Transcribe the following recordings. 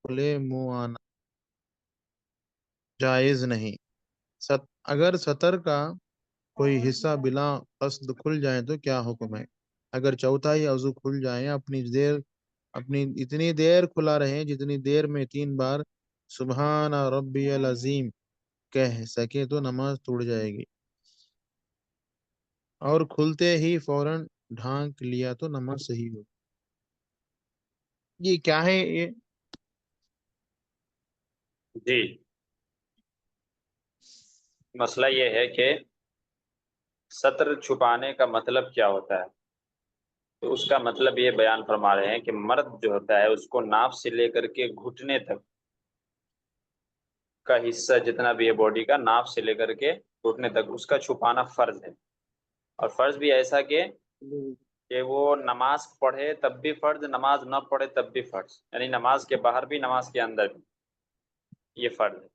کھلے منہ آنا جائز نہیں۔ اگر سطر کا کوئی حصہ بلا قصد کھل جائے تو کیا حکم ہے؟ اگر چوتھائی عضو کھل جائیں اپنی اتنی دیر کھلا رہے جتنی دیر میں 3 بار سبحان ربی العظیم کہہ سکے تو نماز ٹوٹ جائے گی، اور کھلتے ہی فوراً ڈھانک لیا تو نماز صحیح ہو۔ یہ کیا ہے یہ؟ جی، مسئلہ یہ ہے کہ سطر چھپانے کا مطلب کیا ہوتا ہے؟ تو اس کا مطلب یہ بیان فرما رہے ہیں کہ مرد جو ہوتا ہے اس کو ناف سے لے کر کے گھٹنے تک کا حصہ جتنا بھی ہے باڈی کا، ناف سے لے کر کے گھٹنے تک، اس کا چھپانا فرض ہے۔ اور فرض بھی ایسا کہ وہ نماز پڑھے تب بھی فرض، نماز نہ پڑھے تب بھی فرض، یعنی نماز کے باہر بھی نماز کے اندر بھی یہ فرض ہے،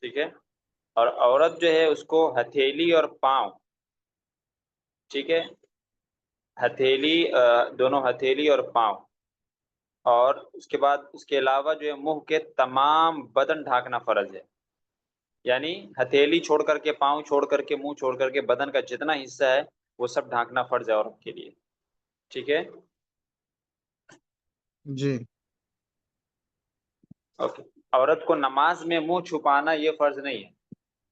ٹھیک ہے۔ اور عورت جو ہے اس کو ہتھیلی اور پاؤں، ٹھیک ہے، ہتھیلی، دونوں ہتھیلی اور پاؤں، اور اس کے بعد اس کے علاوہ جو ہے منہ کے تمام بدن ڈھانکنا فرض ہے، یعنی ہتھیلی چھوڑ کر کے، پاؤں چھوڑ کر کے، منہ چھوڑ کر کے بدن کا جتنا حصہ ہے وہ سب ڈھانکنا فرض ہے عورت کے لیے، ٹھیک ہے۔ جی اوکے۔ عورت کو نماز میں منہ چھپانا یہ فرض نہیں ہے،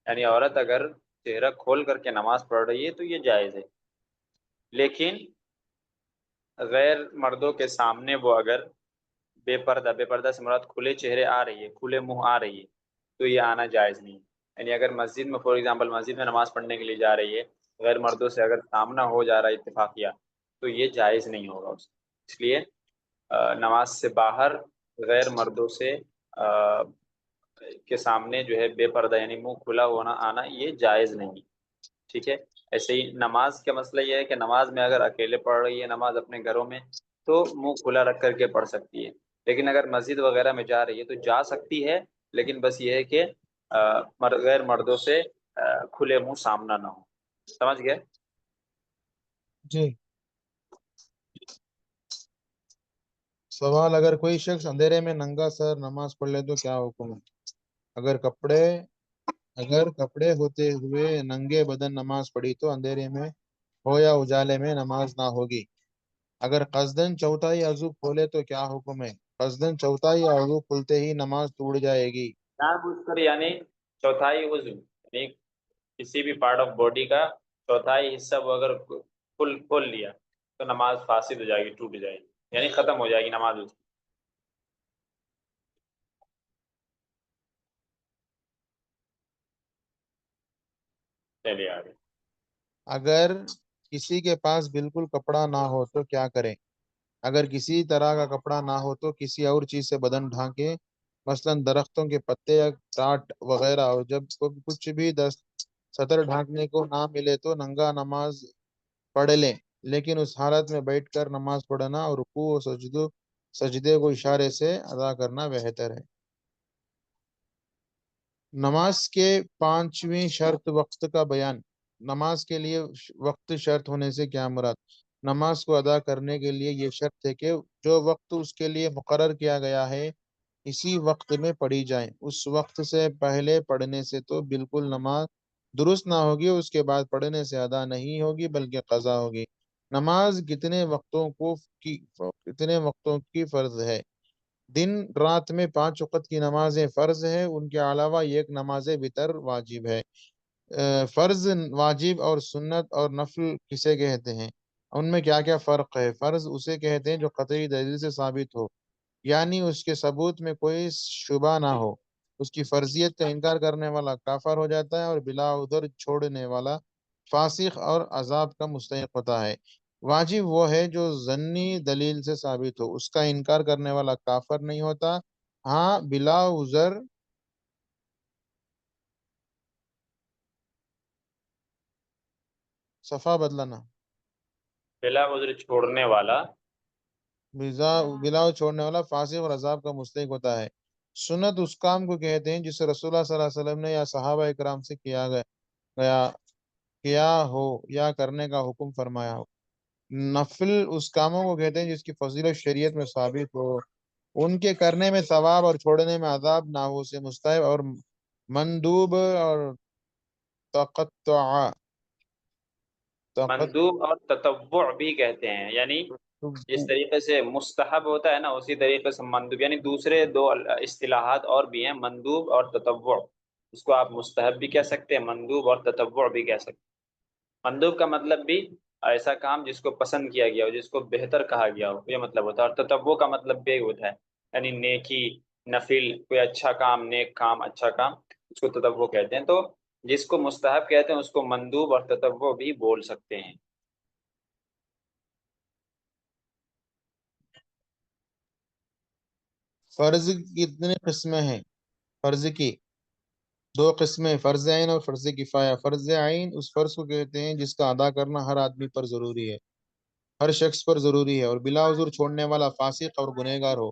یعنی عورت اگر چہرہ کھول کر کے نماز پڑھ رہی ہے تو یہ جائز ہے، لیکن غیر مردوں کے سامنے وہ اگر بے پردہ سے مراد کھلے چہرے آ رہی ہے، کھلے منہ آ رہی ہے، تو یہ آنا جائز نہیں ہے۔ یعنی اگر مسجد میں، فار ایگزامپل مسجد میں نماز پڑھنے کے لیے جا رہی ہے، غیر مردوں سے اگر سامنا ہو جا رہا ہے اتفاقیہ، تو یہ جائز نہیں ہوگا اس لیے نماز سے باہر غیر مردوں سے کے سامنے جو ہے بے پردہ یعنی منہ کھلا ہونا آنا یہ جائز نہیں، ٹھیک ہے۔ ایسے ہی نماز کا مسئلہ یہ ہے کہ نماز میں اگر اکیلے پڑھ رہی ہے نماز اپنے گھروں میں تو منہ کھلا رکھ کر کے پڑھ سکتی ہے، لیکن اگر مسجد وغیرہ میں جا رہی ہے تو جا سکتی ہے، لیکن بس یہ ہے کہ غیر مردوں سے کھلے منہ سامنا نہ ہو، سمجھ گئے؟ جی۔ سوال: اگر کوئی شخص اندھیرے میں ننگا سر نماز پڑھ لے تو کیا حکم ہے؟ اگر کپڑے ہوتے ہوئے ننگے بدن نماز پڑھی تو اندھیرے میں ہو یا اجالے میں نماز نہ ہوگی۔ اگر قصدن چوتھائی عضو کھولے تو کیا حکم ہے؟ قصدن چوتھائی عضو کھلتے ہی نماز ٹوٹ جائے گی۔ جان بوجھ کر یعنی چوتھائی عضو، یعنی کسی بھی پارٹ آف باڈی کا چوتھائی حصہ وہ اگر کھول لیا تو نماز فاسد ہو جائے گی، ٹوٹ جائے گی، یعنی ختم ہو جائے گی نماز اس کی۔ چلیے آگے۔ اگر کسی کے پاس بالکل کپڑا نہ ہو تو کیا کرے؟ اگر کسی طرح کا کپڑا نہ ہو تو کسی اور چیز سے بدن ڈھانکے، مثلا درختوں کے پتے یا ٹاٹ وغیرہ، اور جب کچھ بھی سطر ڈھانکنے کو نہ ملے تو ننگا نماز پڑھ لیں، لیکن اس حالت میں بیٹھ کر نماز پڑھنا اور رکوع و سجدے کو اشارے سے ادا کرنا بہتر ہے۔ نماز کے 5ویں شرط وقت کا بیان۔ نماز کے لیے وقت شرط ہونے سے کیا مراد؟ نماز کو ادا کرنے کے لیے یہ شرط ہے کہ جو وقت اس کے لیے مقرر کیا گیا ہے اسی وقت میں پڑھی جائے، اس وقت سے پہلے پڑھنے سے تو بالکل نماز درست نہ ہوگی، اس کے بعد پڑھنے سے ادا نہیں ہوگی بلکہ قضا ہوگی۔ نماز کتنے وقتوں کی فرض ہے؟ دن رات میں 5 وقت کی نمازیں فرض ہے، ان کے علاوہ ایک نماز وتر واجب ہے۔ فرض، واجب اور سنت اور نفل کسے کہتے ہیں؟ ان میں کیا کیا فرق ہے؟ فرض اسے کہتے ہیں جو قطعی دلیل سے ثابت ہو، یعنی اس کے ثبوت میں کوئی شبہ نہ ہو، اس کی فرضیت کا انکار کرنے والا کافر ہو جاتا ہے، اور بلا عذر چھوڑنے والا فاسق اور عذاب کا مستحق ہوتا ہے۔ واجب وہ ہے جو ظنی دلیل سے ثابت ہو، اس کا انکار کرنے والا کافر نہیں ہوتا، ہاں بلا عذر صفحہ بدلنا، بلا عذر چھوڑنے والا، بلا چھوڑنے والا فاسق اور عذاب کا مستحق ہوتا ہے۔ سنت اس کام کو کہتے ہیں جسے رسول اللہ صلی اللہ علیہ وسلم نے یا صحابہ اکرام سے کیا ہو یا کرنے کا حکم فرمایا ہو۔ نفل اس کاموں کو کہتے ہیں جس کی فضیلت شریعت میں ثابت ہو، ان کے کرنے میں ثواب اور چھوڑنے میں عذاب نہ ہو سے مستحب اور مندوب اور تقطع مندوب اور تطوع بھی کہتے ہیں، یعنی جس طریقے سے مستحب ہوتا ہے نا اسی طریقے سے مندوب، یعنی دوسرے دو اصطلاحات اور بھی ہیں، مندوب اور تطوع۔ اس کو آپ مستحب بھی کہہ سکتے ہیں، مندوب اور تطوع بھی کہہ سکتے ہیں۔ مندوب کا مطلب بھی ایسا کام جس کو پسند کیا گیا ہو، جس کو بہتر کہا گیا ہو، یہ مطلب ہوتا ہے۔ اور تطوع کا مطلب بھی ہوتا ہے یعنی نیکی، نفل، کوئی اچھا کام، نیک کام، اچھا کام، اس کو تطوع کہتے ہیں۔ تو جس کو مستحب کہتے ہیں اس کو مندوب اور تطوع بھی بول سکتے ہیں۔ فرض کی کتنی قسمیں ہیں؟ فرض کی دو قسمیں، فرض عین اور فرض کفایہ۔ فرض عین اس فرض کو کہتے ہیں جس کا ادا کرنا ہر آدمی پر ضروری ہے، ہر شخص پر ضروری ہے اور بلا عذر چھوڑنے والا فاسق اور گنہگار ہو۔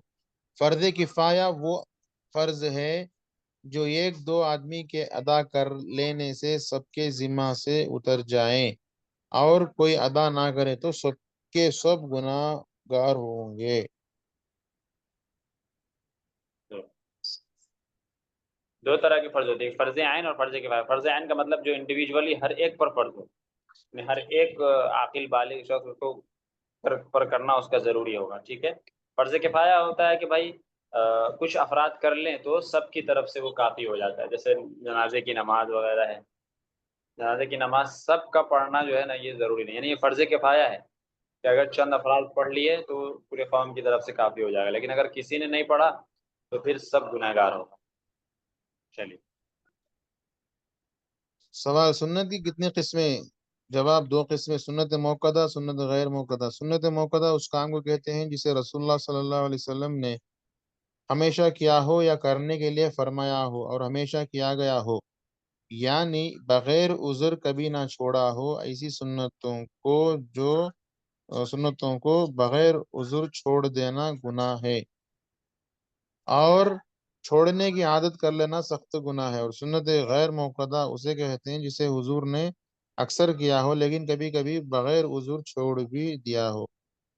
فرض کفایہ وہ فرض ہے جو ایک دو آدمی کے ادا کر لینے سے سب کے ذمہ سے اتر جائیں، اور کوئی ادا نہ کرے تو سب کے سب گناہ گار ہوں گے۔ دو طرح کے فرض ہوتے ہیں، فرض عین اور فرض کفایہ۔ فرض عین کا مطلب جو انڈیویجولی ہر ایک پر فرض ہو، یعنی ہر ایک عاقل بالغ شخص کو پر کرنا اس کا ضروری ہوگا، ٹھیک ہے۔ فرض کفایہ ہوتا ہے کہ بھائی کچھ افراد کر لیں تو سب کی طرف سے وہ کافی ہو جاتا ہے، جیسے جنازے کی نماز وغیرہ ہے۔ جنازے کی نماز سب کا پڑھنا جو ہے نا یہ ضروری نہیں، یعنی یہ فرض کفایہ ہے کہ اگر چند افراد پڑھ لیے تو پورے قوم کی طرف سے کافی ہو جائے گا، لیکن اگر کسی نے نہیں پڑھا تو پھر سب گنہگار گار ہوگا۔ چلیے، سوال، سنت کی کتنی قسمیں؟ جواب، دو قسمیں، سنت موقدہ، سنت غیر موقدہ۔ سنت موقدہ اس کام کو کہتے ہیں جسے رسول اللہ صلی اللہ علیہ وسلم نے ہمیشہ کیا ہو یا کرنے کے لیے فرمایا ہو اور ہمیشہ کیا گیا ہو، یعنی بغیر عذر کبھی نہ چھوڑا ہو۔ ایسی سنتوں کو بغیر عذر چھوڑ دینا گناہ ہے، اور چھوڑنے کی عادت کر لینا سخت گناہ ہے۔ اور سنت غیر موقدہ اسے کہتے ہیں جسے حضور نے اکثر کیا ہو لیکن کبھی کبھی بغیر عذر چھوڑ بھی دیا ہو۔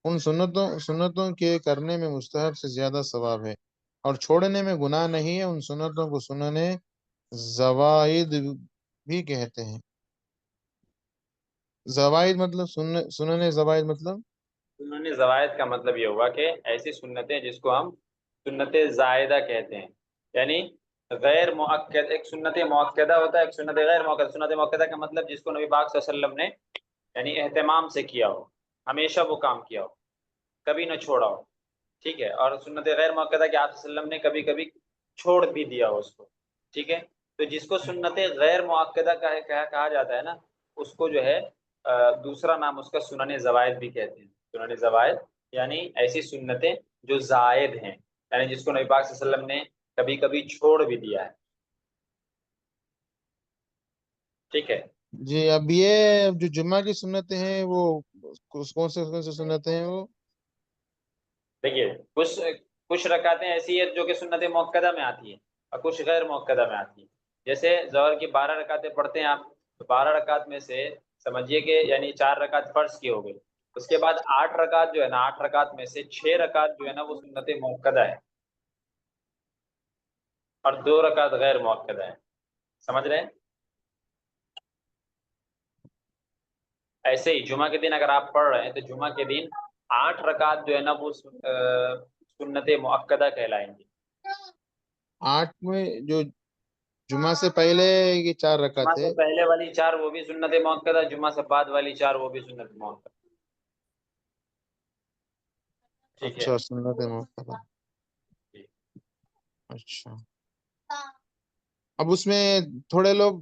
ان سنتوں کے کرنے میں مستحب سے زیادہ ثواب ہے اور چھوڑنے میں گناہ نہیں ہے۔ ان سنتوں کو سنن زوائد بھی کہتے ہیں۔ زوائد مطلب سنن زوائد مطلب سنن زوائد کا مطلب یہ ہوا کہ ایسی سنتیں جس کو ہم سنت زائدہ کہتے ہیں، یعنی غیر مؤکد۔ ایک سنت مؤکدہ ہوتا ہے، ایک سنت غیر مؤکدہ۔ سنت مؤکدہ کا مطلب جس کو نبی پاک صلی اللہ علیہ وسلم نے یعنی اہتمام سے کیا ہو، ہمیشہ وہ کام کیا ہو، کبھی نہ چھوڑا ہو، ٹھیک ہے۔ اور سنت غیر مؤکدہ کہ آپ صلی اللہ علیہ وسلم نے کبھی کبھی چھوڑ بھی دیا ہو اس کو، ٹھیک ہے۔ تو جس کو سنت غیر مؤکدہ کہا جاتا ہے نا، اس کو جو ہے دوسرا نام اس کا سنن زوائد بھی کہتے ہیں۔ سنن زوائد یعنی ایسی سنتیں جو زائد ہیں، یعنی جس کو نبی پاک صلی اللہ علیہ وسلم نے کبھی کبھی چھوڑ بھی دیا ہے، ٹھیک ہے۔ جی، اب یہ جو جمعہ کی سنتیں ہیں وہ کون سے سنتیں ہیں وہ؟ دیکھیے، کچھ رکعتیں ایسی ہیں جو کہ سنت موقدہ میں آتی ہیں اور کچھ غیر موقدہ میں آتی ہیں۔ جیسے ظہر کی 12 رکعتیں پڑھتے ہیں آپ، تو 12 رکعت میں سے سمجھیے کہ یعنی 4 رکعت فرض کی ہو گئی، اس کے بعد 8 رکعت جو ہے نا، 8 رکعت میں سے 6 رکعت جو ہے نا وہ سنت موقدہ ہے اور 2 رکعت غیر موقدہ ہے، سمجھ رہے ہیں؟ ایسے ہی جمعہ کے دن اگر آپ پڑھ رہے ہیں تو جمعہ کے دن 8 رکعت جو ہے نا وہ سنت مؤکدہ کہلائیں گی۔ 8 میں جو جمعہ سے پہلے یہ 4 جمعہ رکعت سے ہے؟ پہلے والی 4 وہ بھی سنت مؤکدہ، جمعہ سے بعد والی 4 وہ بھی سنت مؤکدہ، ٹھیک ہے۔ اچھا، سنت موقع، جی۔ اچھا۔ اب اس میں تھوڑے لوگ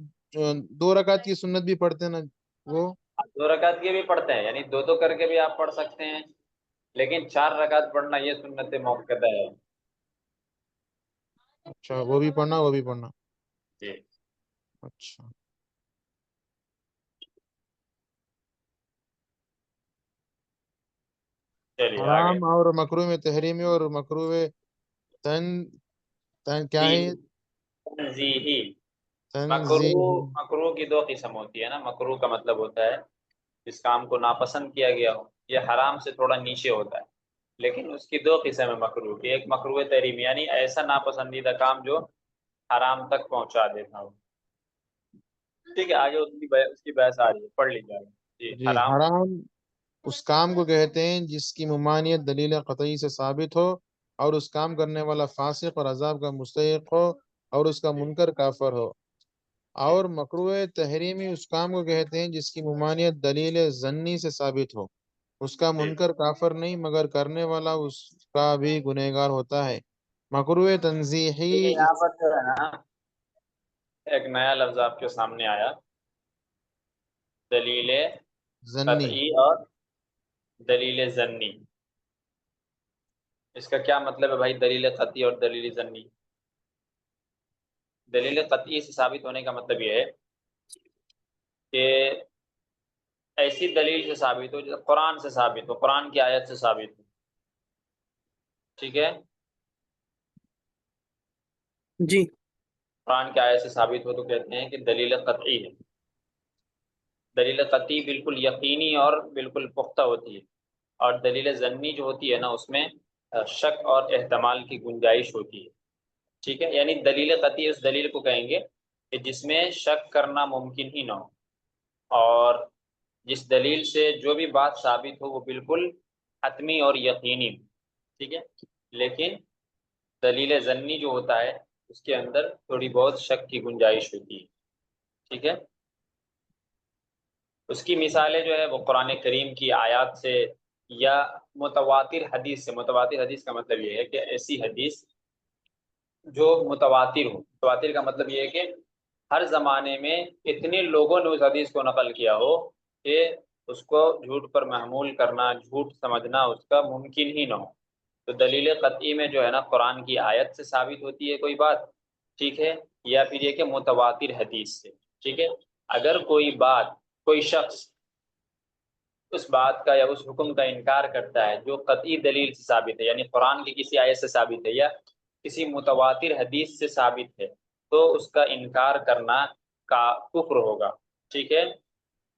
2 رکعت کی سنت بھی پڑھتے ہیں نا، وہ 2 رکعت کے بھی پڑھتے ہیں، یعنی دو کر کے بھی آپ پڑھ سکتے ہیں، لیکن 4 رکعت پڑھنا یہ سنت مؤکدہ ہے۔ اچھا، وہ بھی پڑھنا۔ جی، اچھا، چلیے آگے۔ حرام اور مکروہ میں تحریمی اور مکروہ کیا ہے؟ تنزیہی۔ تنزیہی۔ مکروہ کی 2 قسم ہوتی ہے نا۔ مکروہ کا مطلب ہوتا ہے جس کام کو ناپسند کیا گیا ہو، یہ حرام سے تھوڑا نیچے ہوتا ہے، لیکن اس کی دو قسم ہے مکروہ کی. ایک مکروہ تحریمی یعنی ایسا ناپسندیدہ کام جو حرام تک پہنچا دیتا ہو. ٹھیک ہے, آگے اس کی بحث آ رہی ہے, پڑھ لیجیے آگے. جی, جی، حرام. حرام اس کام کو کہتے ہیں جس کی ممانعت دلیل قطعی سے ثابت ہو اور اس کام کرنے والا فاسق اور عذاب کا مستحق ہو اور اس کا منکر کافر ہو. اور مکروہ تحریمی اس کام کو کہتے ہیں جس کی ممانعت دلیل ظنی سے ثابت ہو. اس کا منکر کافر نہیں مگر کرنے والا اس کا بھی گنہگار ہوتا ہے. مکروہ تنزیحی ٹھیک ہے, یہاں پر جو ہے نا ایک نیا لفظ آپ کے سامنے آیا, دلیل ظنی. قطعی اور دلیل ظنی. اس کا کیا مطلب ہے بھائی, دلیل قطعی اور دلیل ظنی؟ دلیل قطعی سے ثابت ہونے کا مطلب یہ ہے کہ ایسی دلیل سے ثابت ہو جو قرآن سے ثابت ہو, قرآن کی آیت سے ثابت ہو. ٹھیک ہے, جی. قرآن کی آیت سے ثابت ہو تو کہتے ہیں کہ دلیل قطعی ہے. دلیل قطعی بالکل یقینی اور بالکل پختہ ہوتی ہے, اور دلیل ظنی جو ہوتی ہے نا اس میں شک اور احتمال کی گنجائش ہوتی ہے. ٹھیک ہے, یعنی دلیل قطعی اس دلیل کو کہیں گے کہ جس میں شک کرنا ممکن ہی نہ ہو, اور جس دلیل سے جو بھی بات ثابت ہو وہ بالکل حتمی اور یقینی ہو. ٹھیک ہے, لیکن دلیل ظنی جو ہوتا ہے اس کے اندر تھوڑی بہت شک کی گنجائش ہوتی ہے. ٹھیک ہے, اس کی مثالیں جو ہے وہ قرآن کریم کی آیات سے یا متواتر حدیث سے. متواتر حدیث کا مطلب یہ ہے کہ ایسی حدیث جو متواتر ہو. متواتر کا مطلب یہ ہے کہ ہر زمانے میں اتنے لوگوں نے اس حدیث کو نقل کیا ہو کہ اس کو جھوٹ پر محمول کرنا, جھوٹ سمجھنا اس کا ممکن ہی نہ ہو. تو دلیل قطعی میں جو ہے نا قرآن کی آیت سے ثابت ہوتی ہے کوئی بات, ٹھیک ہے, یا پھر یہ کہ متواتر حدیث سے. ٹھیک ہے, اگر کوئی بات, کوئی شخص اس بات کا یا اس حکم کا انکار کرتا ہے جو قطعی دلیل سے ثابت ہے, یعنی قرآن کی کسی آیت سے ثابت ہے یا کسی متواتر حدیث سے ثابت ہے, تو اس کا انکار کرنا کا کفر ہوگا. ٹھیک ہے,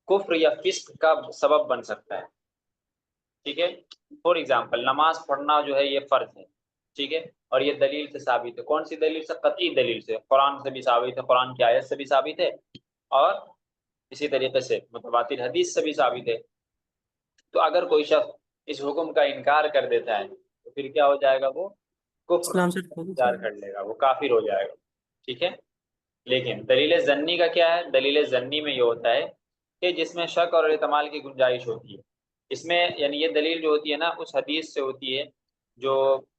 کفر یا فسق کا سبب بن سکتا ہے. ٹھیک ہے, فور ایگزامپل نماز پڑھنا جو ہے یہ فرض ہے. ٹھیک ہے, اور یہ دلیل سے ثابت ہے. کون سی دلیل سے؟ قطعی دلیل سے. قرآن سے بھی ثابت ہے, قرآن کی آیت سے بھی ثابت ہے, اور اسی طریقے سے متواتر حدیث سے بھی ثابت ہے. تو اگر کوئی شخص اس حکم کا انکار کر دیتا ہے تو پھر کیا ہو جائے گا, وہ کفر اسلام سے اختیار کر لے گا, وہ کافر ہو جائے گا. ٹھیک ہے, لیکن دلیل ظنی کا کیا ہے؟ دلیل ظنی میں یہ ہوتا ہے کہ جس میں شک اور احتمال کی گنجائش ہوتی ہے. اس میں یعنی یہ دلیل جو ہوتی ہے نا اس حدیث سے ہوتی ہے جو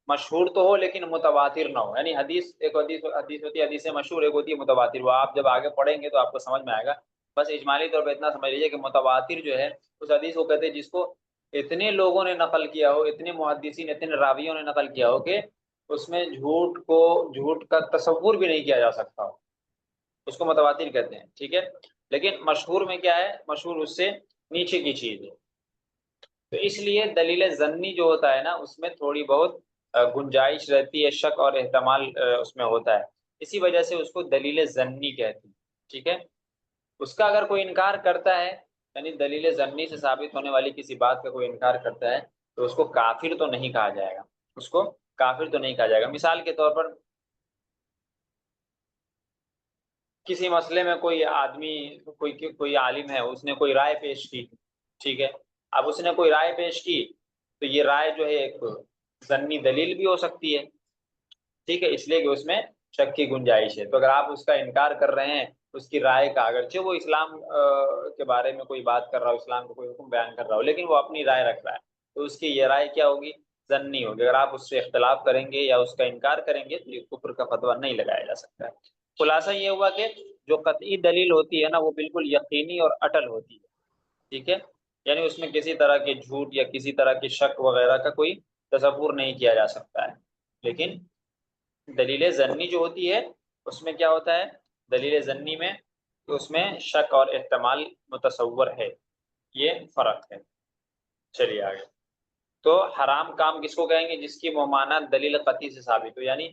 مشہور تو ہو لیکن متواتر نہ ہو. یعنی حدیث ایک حدیث ہوتی ہے, حدیث مشہور, ایک ہوتی ہے متواتر. وہ آپ جب آگے پڑھیں گے تو آپ کو سمجھ میں آئے گا. بس اجمالی طور پہ اتنا سمجھ لیجیے کہ متواتر جو ہے اس حدیث کو کہتے ہیں جس کو اتنے لوگوں نے نقل کیا ہو, اتنے محدثین, اتنے راویوں نے نقل کیا ہو کہ اس میں جھوٹ کا تصور بھی نہیں کیا جا سکتا ہو, اس کو متواتر کہتے ہیں. ٹھیک ہے, لیکن مشہور میں کیا ہے, مشہور اس سے نیچے کی چیز ہے. تو اس لیے دلیل ظنی جو ہوتا ہے نا اس میں تھوڑی بہت گنجائش رہتی ہے, شک اور احتمال اس میں ہوتا ہے, اسی وجہ سے اس کو دلیل ظنی کہتے ہیں. ٹھیک ہے, اس کا اگر کوئی انکار کرتا ہے یعنی دلیل ظنی سے ثابت ہونے والی کسی بات کا کوئی انکار کرتا ہے تو اس کو کافر تو نہیں کہا جائے گا. اس کو کافر تو نہیں کہا جائے گا. مثال کے طور پر کسی مسئلے میں کوئی آدمی, کوئی عالم ہے, اس نے کوئی رائے پیش کی. ٹھیک ہے, اب اس نے کوئی رائے پیش کی تو یہ رائے جو ہے ایک ظنی دلیل بھی ہو سکتی ہے. ٹھیک ہے, اس لیے کہ اس میں شک کی گنجائش ہے. تو اگر آپ اس کا انکار کر رہے ہیں اس کی رائے کا, اگرچہ وہ اسلام کے بارے میں کوئی بات کر رہا ہو, اسلام کا کوئی حکم بیان کر رہا ہو, لیکن وہ اپنی رائے رکھ رہا ہے, تو اس کی یہ رائے کیا ہوگی؟ ظنی ہوگی. اگر آپ اس سے اختلاف کریں گے یا اس کا انکار کریں گے تو یہ کفر کا فتویٰ نہیں لگایا جا سکتا ہے. خلاصہ یہ ہوا کہ جو قطعی دلیل ہوتی ہے نا وہ بالکل یقینی اور اٹل ہوتی ہے. ٹھیک ہے, یعنی اس میں کسی طرح کے جھوٹ یا کسی طرح کی شک وغیرہ کا کوئی تصور نہیں کیا جا سکتا ہے. لیکن دلیل ظنی جو ہوتی ہے اس میں کیا ہوتا ہے؟ دلیل ظنی میں اس میں شک اور احتمال متصور ہے, یہ فرق ہے. چلیے آگے. تو حرام کام کس کو کہیں گے؟ جس کی ممانعت دلیل قطعی سے ثابت ہو. یعنی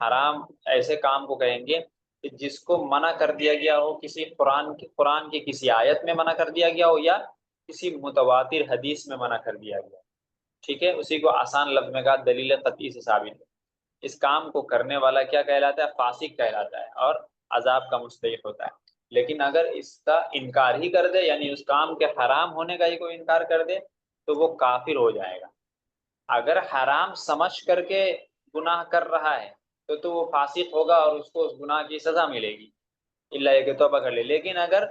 حرام ایسے کام کو کہیں گے کہ جس کو منع کر دیا گیا ہو کسی قرآن کی کسی آیت میں منع کر دیا گیا ہو یا کسی متواتر حدیث میں منع کر دیا گیا. ٹھیک ہے، اسی کو آسان لفظ میں کہا دلیل قطعی سے ثابت ہے۔ اس کام کو کرنے والا کیا کہلاتا ہے؟ فاسق کہلاتا ہے اور عذاب کا مستحق ہوتا ہے۔ لیکن اگر اس کا انکار ہی کر دے، یعنی اس کام کے حرام ہونے کا ہی کوئی انکار کر دے، تو وہ کافر ہو جائے گا۔ اگر حرام سمجھ کر کے گناہ کر رہا ہے تو وہ فاسق ہوگا اور اس کو اس گناہ کی سزا ملے گی، اللہ یہ کہ توبہ کر لے۔ لیکن اگر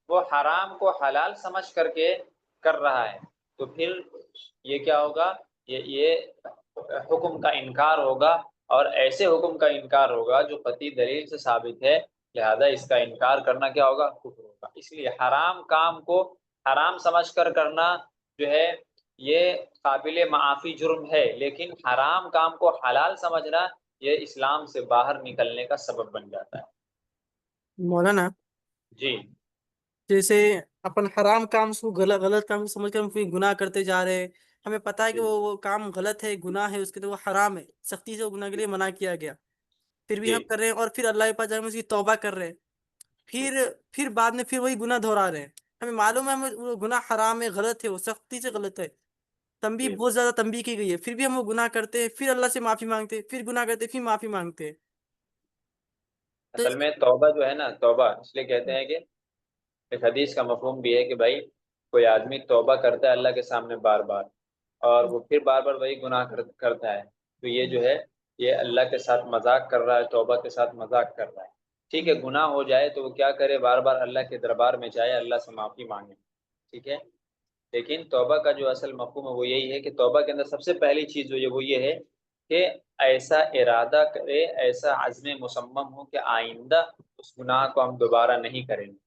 وہ حرام کو حلال سمجھ کر کے کر رہا ہے تو پھر یہ کیا ہوگا؟ یہ حکم کا انکار ہوگا، اور ایسے حکم کا انکار ہوگا جو قطعی دلیل سے ثابت ہے، لہذا اس کا انکار کرنا کیا ہوگا؟ کفر ہوگا۔ اس لیے حرام کام کو حرام سمجھ کر کرنا جو ہے یہ قابل معافی جرم ہے، لیکن حرام کام کو حلال سمجھنا یہ اسلام سے باہر نکلنے کا سبب بن جاتا ہے۔ مولانا جی جیسے اپن حرام کام کو غلط کام سمجھ کر ہم کوئی گناہ کرتے جا رہے ہیں، ہمیں پتہ ہے کہ وہ کام غلط ہے، گناہ ہے، اس کے تو وہ حرام ہے، سختی سے وہ گناہ کے لیے منع کیا گیا، پھر بھی جی ہم کر رہے ہیں، اور پھر اللہ کے پاس جا کے اس کی توبہ کر رہے ہیں، پھر بعد میں پھر وہی گناہ دہرا رہے ہیں، ہمیں معلوم ہے ہمیں وہ گناہ حرام ہے، غلط ہے، وہ سختی سے غلط ہے، تنبیہ جی بہت زیادہ تنبیہ کی گئی ہے، پھر بھی ہم وہ گناہ کرتے ہیں، پھر اللہ سے معافی مانگتے ہیں، پھر گناہ کرتے ہیں، پھر معافی مانگتے ہیں، تو اصل میں توبہ جو ہے نا، توبہ اس لیے کہتے ہیں کہ ایک حدیث کا مفہوم بھی ہے کہ بھائی کوئی آدمی توبہ کرتا ہے اللہ کے سامنے بار بار، اور وہ پھر بار بار وہی گناہ کرتا ہے، تو یہ جو ہے یہ اللہ کے ساتھ مذاق کر رہا ہے، توبہ کے ساتھ مذاق کر رہا ہے۔ ٹھیک ہے، گناہ ہو جائے تو وہ کیا کرے؟ بار بار اللہ کے دربار میں جائے، اللہ سے معافی مانگے، ٹھیک ہے۔ لیکن توبہ کا جو اصل مفہوم ہے وہ یہی ہے کہ توبہ کے اندر سب سے پہلی چیز جو ہے وہ یہ ہے کہ ایسا ارادہ کرے، ایسا عزم مصمم ہو کہ آئندہ اس گناہ کو ہم دوبارہ نہیں کریں گے۔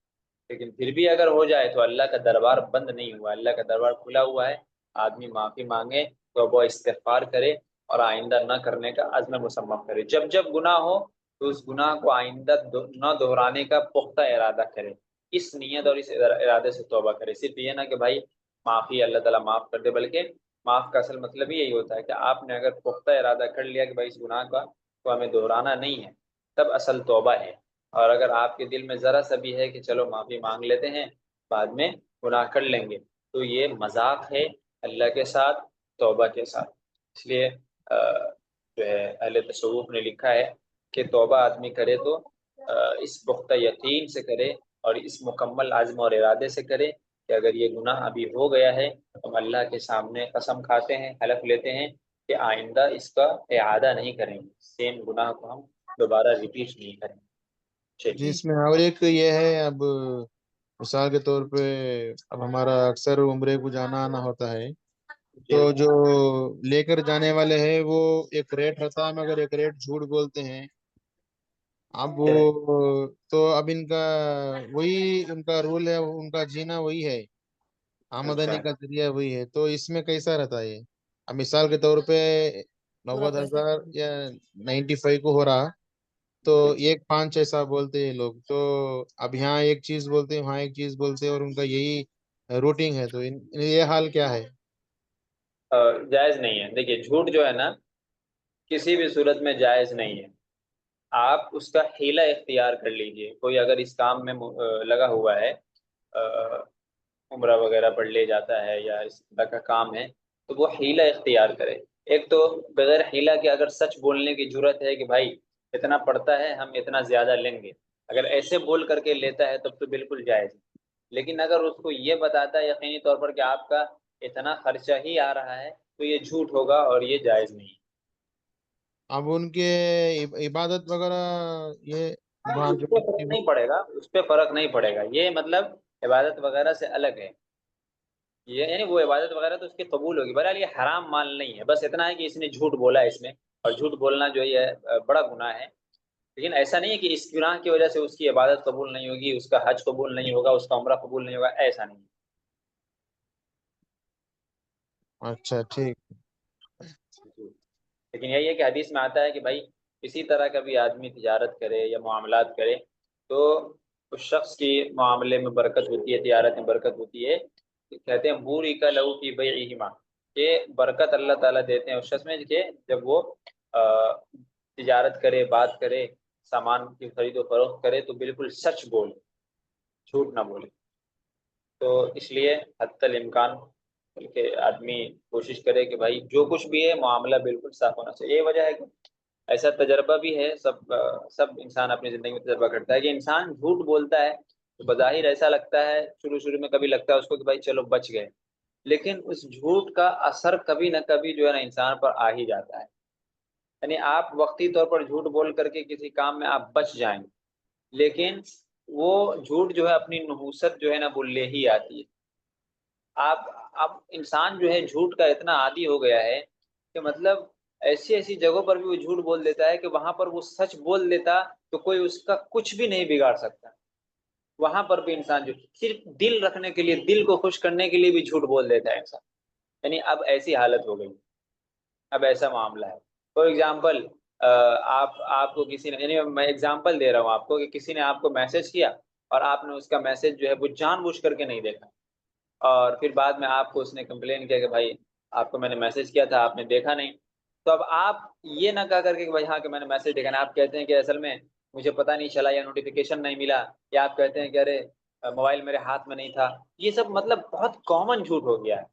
لیکن پھر بھی اگر ہو جائے تو اللہ کا دربار بند نہیں ہوا، اللہ کا دربار کھلا ہوا ہے، آدمی معافی مانگے، توبہ استغفار کرے اور آئندہ نہ کرنے کا عزم مصمم کرے۔ جب جب گناہ ہو تو اس گناہ کو آئندہ نہ دہرانے کا پختہ ارادہ کرے، اس نیت اور اس ارادے سے توبہ کرے۔ صرف یہ نہ کہ بھائی معافی اللہ تعالیٰ معاف کر دے، بلکہ معاف کا اصل مطلب ہی یہی ہوتا ہے کہ آپ نے اگر پختہ ارادہ کر لیا کہ بھائی اس گناہ کا تو ہمیں دہرانا نہیں ہے، تب اصل توبہ ہے۔ اور اگر آپ کے دل میں ذرا سا بھی ہے کہ چلو معافی مانگ لیتے ہیں، بعد میں گناہ کر لیں گے، تو یہ مذاق ہے اللہ کے ساتھ، توبہ کے ساتھ۔ اس لیے جو ہے اہل تصوف نے لکھا ہے کہ توبہ آدمی کرے تو اس پختہ یقین سے کرے اور اس مکمل عزم اور ارادے سے کرے کہ اگر یہ گناہ ابھی ہو گیا ہے تو ہم اللہ کے سامنے قسم کھاتے ہیں، حلف لیتے ہیں کہ آئندہ اس کا اعادہ نہیں کریں گے، سیم گناہ کو ہم دوبارہ ریپیٹ نہیں کریں گے۔ جی اس میں اور ایک یہ ہے، اب مثال کے طور پہ اب ہمارا اکثر عمرے کو جانا آنا ہوتا ہے، تو جو لے کر جانے والے ہیں وہ ایک ریٹ رہتا ہے، مگر ایک ریٹ جھوٹ بولتے ہیں۔ اب وہ تو اب ان کا وہی ان کا رول ہے، ان کا جینا وہی ہے، آمدنی کا ذریعہ وہی ہے، تو اس میں کیسا رہتا ہے؟ اب مثال کے طور پہ 90,000 یا 95 کو ہو رہا، تو ایک 5 ایسا بولتے ہیں لوگ، تو اب یہاں ایک چیز بولتے ہیں، وہاں ایک چیز بولتے ہیں، اور ان کا یہی روٹنگ ہے، تو یہ حال کیا ہے؟ جائز نہیں ہے۔ دیکھیے جھوٹ جو ہے نا کسی بھی صورت میں جائز نہیں ہے۔ آپ اس کا حیلہ اختیار کر لیجئے، کوئی اگر اس کام میں لگا ہوا ہے، عمرہ وغیرہ پڑھ لے جاتا ہے یا اس طرح کا کام ہے، تو وہ حیلہ اختیار کرے۔ ایک تو بغیر حیلہ کے اگر سچ بولنے کی جرت ہے کہ بھائی اتنا پڑتا ہے ہم اتنا زیادہ لیں گے، اگر ایسے بول کر کے لیتا ہے تب تو بالکل جائز ہے۔ لیکن اگر اس کو یہ بتاتا ہے یقینی طور پر کہ آپ کا اتنا خرچہ ہی آ رہا ہے، تو یہ جھوٹ ہوگا اور یہ جائز نہیں ہے۔ اب ان کے عبادت وغیرہ یہ اس پہ فرق نہیں پڑے گا، اس پہ فرق نہیں پڑے گا، یہ مطلب عبادت وغیرہ سے الگ ہے یہ، یعنی وہ عبادت وغیرہ تو اس کی قبول ہوگی، بہرحال یہ حرام مال نہیں ہے، بس اتنا ہے کہ اس نے جھوٹ بولا ہے اس میں، اور جھوٹ بولنا جو ہے بڑا گناہ ہے۔ لیکن ایسا نہیں ہے کہ اس گناہ کی وجہ سے اس کی عبادت قبول نہیں ہوگی، اس کا حج قبول نہیں ہوگا، اس کا عمرہ قبول نہیں ہوگا، ایسا نہیں ہے۔ اچھا ٹھیک۔ لیکن یہی ہے کہ حدیث میں آتا ہے کہ بھائی کسی طرح کا بھی آدمی تجارت کرے یا معاملات کرے تو اس شخص کی معاملے میں برکت ہوتی ہے، تجارت میں برکت ہوتی ہے، کہتے ہیں بوری کا لہو فی بیعہما، کہ برکت اللہ تعالیٰ دیتے ہیں اس شخص میں کہ جب وہ تجارت کرے، بات کرے، سامان کی خرید و فروخت کرے تو بالکل سچ بولے، جھوٹ نہ بولے۔ تو اس لیے حتی الامکان بلکہ آدمی کوشش کرے کہ بھائی جو کچھ بھی ہے معاملہ بالکل صاف ہونا چاہیے. یہ وجہ ہے کہ ایسا تجربہ بھی ہے، سب انسان اپنی زندگی میں تجربہ کرتا ہے کہ انسان جھوٹ بولتا ہے تو بظاہر ایسا لگتا ہے، شروع میں کبھی لگتا ہے اس کو کہ بھائی چلو بچ گئے، لیکن اس جھوٹ کا اثر کبھی نہ کبھی جو ہے نا انسان پر آ ہی جاتا ہے. یعنی آپ وقتی طور پر جھوٹ بول کر کے کسی کام میں آپ بچ جائیں، لیکن وہ جھوٹ جو ہے اپنی نحوست جو ہے نا وہ لے ہی آتی ہے. اب انسان جو ہے جھوٹ کا اتنا عادی ہو گیا ہے کہ مطلب ایسی جگہوں پر بھی وہ جھوٹ بول دیتا ہے کہ وہاں پر وہ سچ بول دیتا تو کوئی اس کا کچھ بھی نہیں بگاڑ سکتا. وہاں پر بھی انسان جو صرف دل رکھنے کے لیے، دل کو خوش کرنے کے لیے بھی جھوٹ بول دیتا ہے انسان. یعنی اب ایسی حالت ہو گئی، اب ایسا معاملہ ہے. فار ایگزامپل آپ کو کسی نے، یعنی میں ایگزامپل دے رہا ہوں آپ کو کہ کسی نے آپ کو میسج کیا اور آپ نے اس کا میسج جو ہے وہ جان بوجھ کر کے نہیں دیکھا، اور پھر بعد میں آپ کو اس نے کمپلین کیا کہ بھائی آپ کو میں نے میسج کیا تھا آپ نے دیکھا نہیں. تو اب آپ یہ نہ کہہ کر کے کہ بھائی ہاں کہ میں نے میسج دیکھا نہیں، آپ کہتے ہیں کہ اصل میں مجھے پتہ نہیں چلا یا نوٹیفیکیشن نہیں ملا، یا آپ کہتے ہیں کہ ارے موبائل میرے ہاتھ میں نہیں تھا. یہ سب مطلب بہت کامن جھوٹ ہو گیا ہے.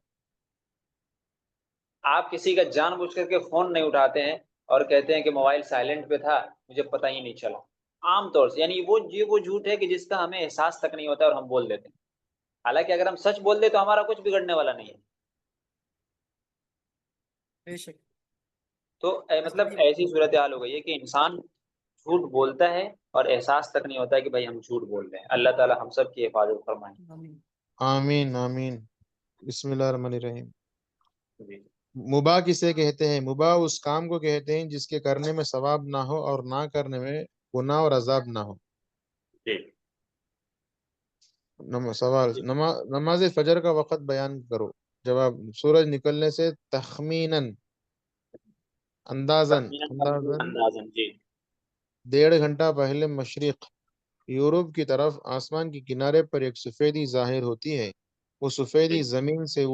آپ کسی کا جان بوجھ کر کے فون نہیں اٹھاتے ہیں اور کہتے ہیں کہ موبائل سائلنٹ پہ تھا مجھے پتہ ہی نہیں چلا. عام طور سے یعنی وہ جھوٹ ہے کہ جس کا ہمیں احساس تک نہیں ہوتا اور ہم بول دیتے ہیں. حالانکہ اگر ہم سچ بول دیں تو ہمارا کچھ بگڑنے والا نہیں ہے. بے شک. تو مطلب ایسی صورتحال ہو گئی ہے کہ انسان جھوٹ بولتا ہے اور احساس تک نہیں ہوتا ہے کہ بھائی ہم جھوٹ بول رہے ہیں. اللہ تعالی ہم سب کی حفاظت فرمائیں. آمین. آمین آمین. بسم اللہ الرحمن الرحیم. جی مباح کسے کہتے ہیں؟ مباح اس کام کو کہتے ہیں جس کے کرنے میں ثواب نہ ہو اور نہ کرنے میں گناہ اور عذاب نہ ہو. جی سوال، نماز فجر کا وقت بیان کرو. جواب، سورج نکلنے سے تخمیناً، اندازاً اندازن جی 1.5 گھنٹہ پہلے مشرق یورپ کی طرف آسمان کے کنارے پر ایک سفیدی ظاہر ہوتی ہے. وہ سفیدی زمین سے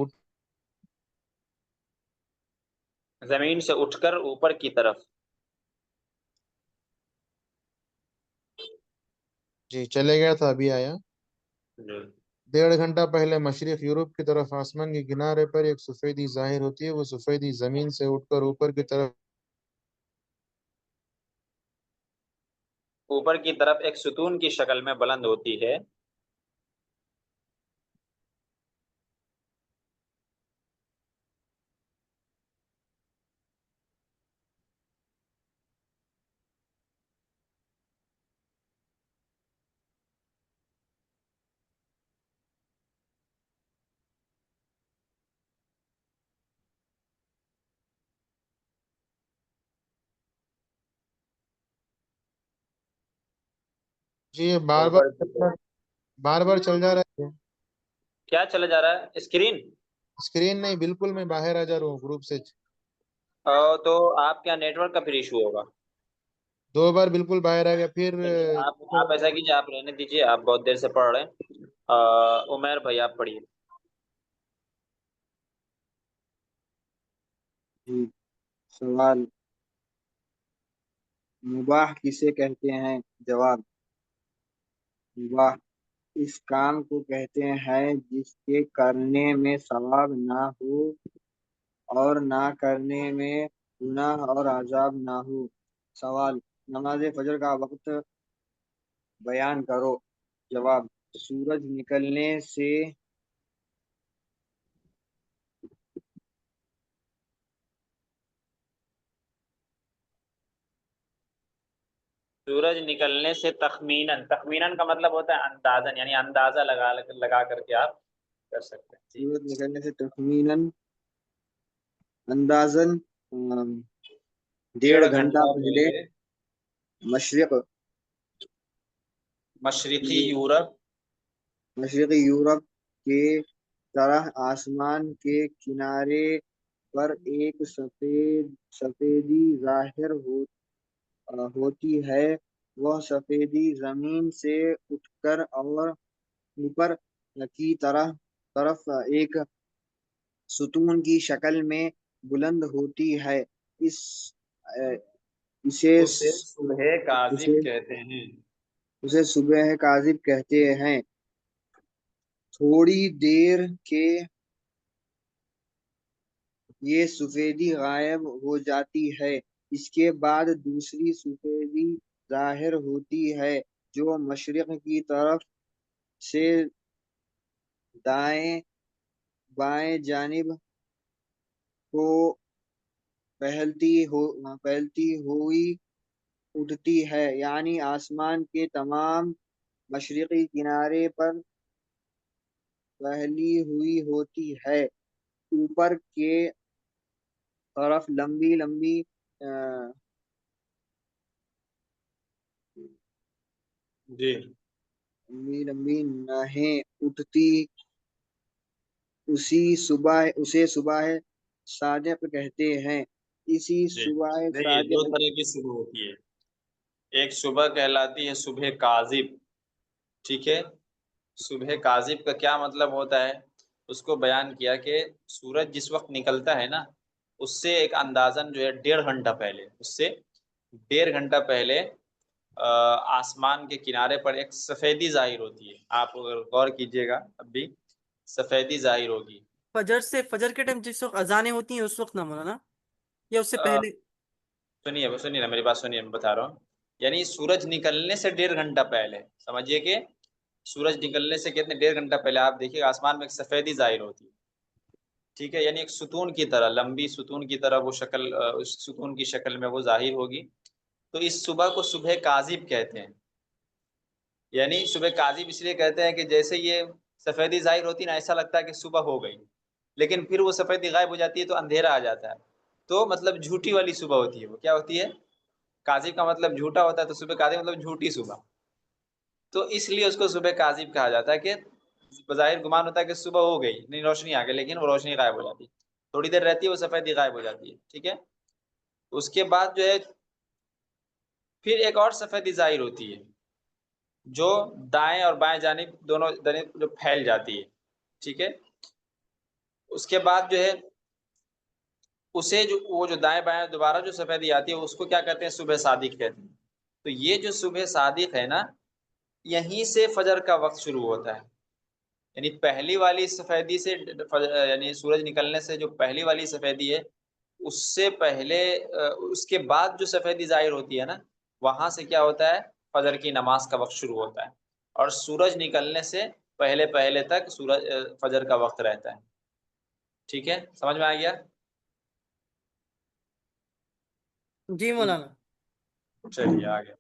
اٹھ کر اوپر کی طرف. جی چلے گیا تھا، ابھی آیا. جی 1.5 گھنٹہ پہلے مشرق یورپ کی طرف آسمان کے کنارے پر ایک سفیدی ظاہر ہوتی ہے. وہ سفیدی زمین سے اٹھ کر اوپر کی طرف ایک ستون کی شکل میں بلند ہوتی ہے. جی یہ بار بار چل جا رہا ہے. کیا چلا جا رہا ہے؟ اسکرین. اسکرین نہیں، بالکل میں باہر آ جا رہا ہوں گروپ سے. تو آپ کیا نیٹ ورک کا پھر ایشو ہوگا. 2 بار بالکل باہر آ گیا پھر. آپ ایسا کیجیے، آپ رہنے دیجیے، آپ بہت دیر سے پڑھ رہے ہیں. عمیر بھائی آپ پڑھیے. جی سوال، مباح کسے کہتے ہیں؟ جواب، مباح اس کام کو کہتے ہیں جس کے کرنے میں ثواب نہ ہو اور نہ کرنے میں گناہ اور عذاب نہ ہو. سوال، نماز فجر کا وقت بیان کرو. جواب، سورج نکلنے سے سورج نکلنے سے تخمیناً کا مطلب ہوتا ہے اندازاً، یعنی اندازہ لگا کر کے آپ کر سکتے ہیں. سورج نکلنے سے تخمیناً، اندازاً 1.5 گھنٹہ پہلے مشرقی یورپ کے طرح آسمان کے کنارے پر ایک سفیدی ظاہر ہوتی ہے. وہ سفیدی زمین سے اٹھ کر اور اوپر کی طرف ایک ستون کی شکل میں بلند ہوتی ہے. اسے صبح کاذب کہتے ہیں. اسے صبح کاذب کہتے ہیں. تھوڑی دیر کے یہ سفیدی غائب ہو جاتی ہے، اس کے بعد دوسری سفیدی ظاہر ہوتی ہے جو مشرق کی طرف سے دائیں بائیں جانب کو پھیلتی ہوئی اٹھتی ہے، یعنی آسمان کے تمام مشرقی کنارے پر پھیلی ہوئی ہوتی ہے۔ اوپر کے طرف لمبی لمبی جی نہیں اٹھتی، اسے صبح صادق کہتے ہیں۔ اسی جی صبح دیکھیے، دو صادق طرح کی صبح ہوتی ہے، ایک صبح کہلاتی ہے صبح کاذب، ٹھیک ہے۔ صبح کاذب کا کیا مطلب ہوتا ہے، اس کو بیان کیا کہ سورج جس وقت نکلتا ہے نا، اس سے ایک اندازاً جو ہے 1.5 گھنٹہ پہلے، اس سے 1.5 گھنٹہ پہلے آسمان کے کنارے پر ایک سفیدی ظاہر ہوتی ہے، آپ اگر غور کیجئے گا اب بھی سفیدی ظاہر ہوگی۔ فجر کے ٹائم جس وقت اذانیں ہوتی ہیں اس وقت نہ مولانا، یا اس سے پہلے؟ سنیے نا میری بات سنیے، میں بتا رہا ہوں، یعنی سورج نکلنے سے 1.5 گھنٹہ پہلے، سمجھیے کہ سورج نکلنے سے کتنے 1.5 گھنٹہ پہلے آپ دیکھیے آسمان میں ایک سفیدی ظاہر ہوتی ہے، ٹھیک ہے، یعنی ایک ستون کی طرح، لمبی ستون کی طرح وہ شکل، اس ستون کی شکل میں وہ ظاہر ہوگی۔ تو اس صبح کو صبح کاذب کہتے ہیں، یعنی صبح کاذب اس لیے کہتے ہیں کہ جیسے یہ سفیدی ظاہر ہوتی ہے نا، ایسا لگتا ہے کہ صبح ہو گئی، لیکن پھر وہ سفیدی غائب ہو جاتی ہے تو اندھیرا آ جاتا ہے، تو مطلب جھوٹی والی صبح ہوتی ہے۔ وہ کیا ہوتی ہے؟ کاذب کا مطلب جھوٹا ہوتا ہے، تو صبح کاذب مطلب جھوٹی صبح، تو اس لیے اس کو صبح کاذب کہا جاتا ہے کہ بظاہر گمان ہوتا ہے کہ صبح ہو گئی، نہیں روشنی آ گئی، لیکن وہ روشنی غائب ہو جاتی ہے، تھوڑی دیر رہتی ہے وہ سفیدی غائب ہو جاتی ہے، ٹھیک ہے۔ اس کے بعد جو ہے پھر ایک اور سفیدی ظاہر ہوتی ہے جو دائیں اور بائیں جانب دونوں جانب جو پھیل جاتی ہے، ٹھیک ہے۔ اس کے بعد جو ہے اسے وہ جو دائیں بائیں دوبارہ جو سفیدی آتی ہے اس کو کیا کہتے ہیں؟ صبح صادق کہتے ہیں۔ تو یہ جو صبح صادق ہے نا، یہیں سے فجر کا وقت شروع ہوتا ہے، یعنی پہلی والی سفیدی سے، یعنی سورج نکلنے سے جو پہلی والی سفیدی ہے اس سے پہلے، اس کے بعد جو سفیدی ظاہر ہوتی ہے نا، وہاں سے کیا ہوتا ہے؟ فجر کی نماز کا وقت شروع ہوتا ہے، اور سورج نکلنے سے پہلے پہلے تک فجر کا وقت رہتا ہے، ٹھیک ہے، سمجھ میں آ گیا؟ جی مولانا۔ چلیے آگے۔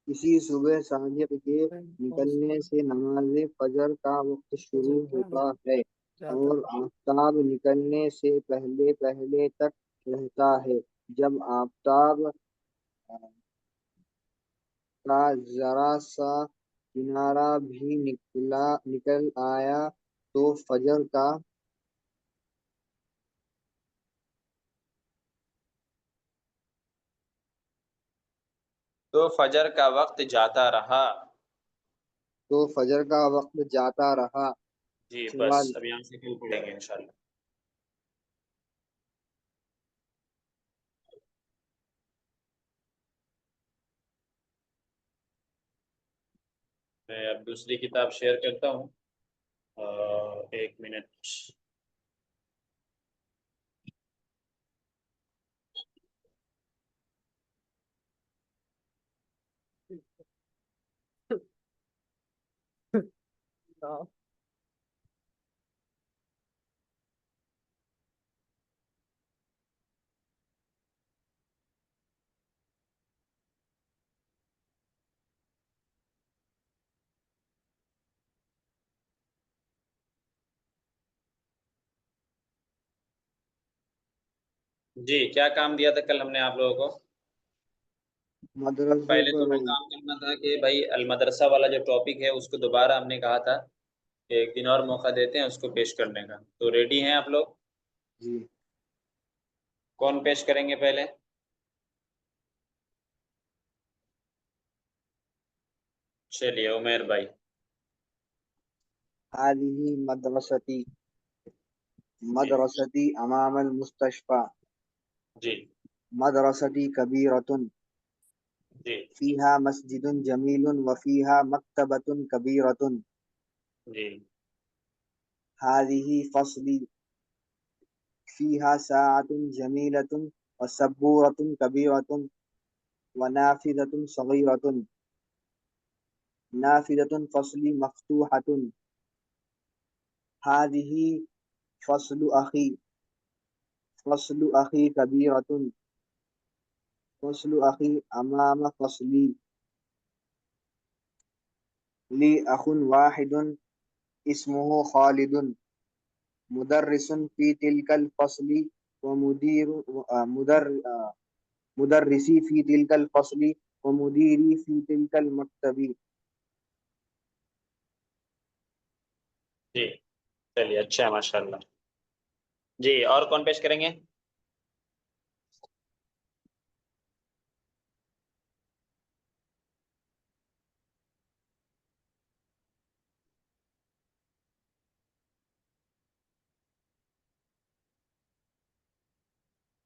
اسی صبح صادق کے نکلنے سے نماز فجر کا وقت شروع ہوتا ہے اور آفتاب نکلنے سے پہلے پہلے تک رہتا ہے۔ جب آفتاب کا ذرا سا کنارہ بھی نکل آیا تو فجر کا وقت جاتا رہا۔ فجر کا وقت جاتا رہا۔ جی بس سوال: اب یہاں سے کل پڑھیں گے انشاءاللہ۔ میں اب دوسری کتاب شیئر کرتا ہوں، ایک منٹ۔ جی کیا کام دیا تھا کل ہم نے آپ لوگوں کو؟ مدرسے پہلے تو پر ہمیں کام کرنا تھا کہ بھائی المدرسہ والا جو ٹاپک ہے اس کو دوبارہ ہم نے کہا تھا کہ ایک دن اور موقع دیتے ہیں اس کو پیش کرنے کا، تو ریڈی ہیں آپ لوگ؟ جی کون پیش کریں گے پہلے؟ چلیے عمیر بھائی۔ هذه مدرستي أمام المستشفى. جی مدرستي كبيرة جی فيها مسجد جميل وفيها مكتبة كبيرة. جی هذه فصلي فيها ساعة جميلة وسبورة كبيرة ونافذة صغيرة نافذة فصلي مفتوحة هذه فصل أخي كبيرة فصل أخي أمام فصلي لي أخ واحد اسمه خالد مدرس في تلك الفصل مدرسي في تلك الفصل ومديري في تلك المكتب. جی چلیے اچھا ہے ماشاء اللہ. جی اور کون پیش کریں گے؟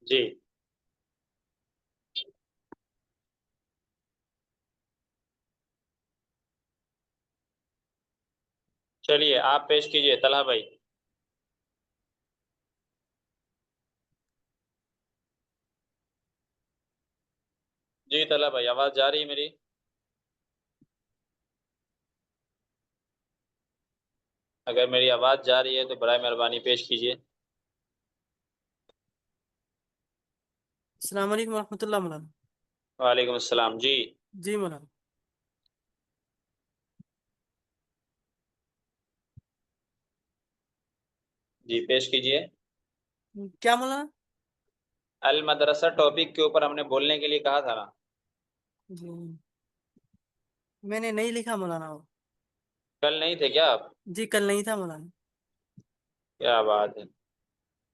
جی چلیے آپ پیش کیجئے طلحہ بھائی. جی طلحہ بھائی آواز جا رہی ہے میری؟ اگر میری آواز جا رہی ہے تو برائے مہربانی پیش کیجئے. السلام علیکم ورحمۃ اللہ مولانا. وعلیکم السلام. جی جی مولانا. جی پیش کیجئے. کیا مولانا؟ المدرسہ ٹاپک کے اوپر ہم نے بولنے کے لیے کہا تھا نا. جی میں نے نہیں لکھا مولانا. وہ کل نہیں تھے کیا آپ؟ جی کل نہیں تھا مولانا. کیا بات ہے.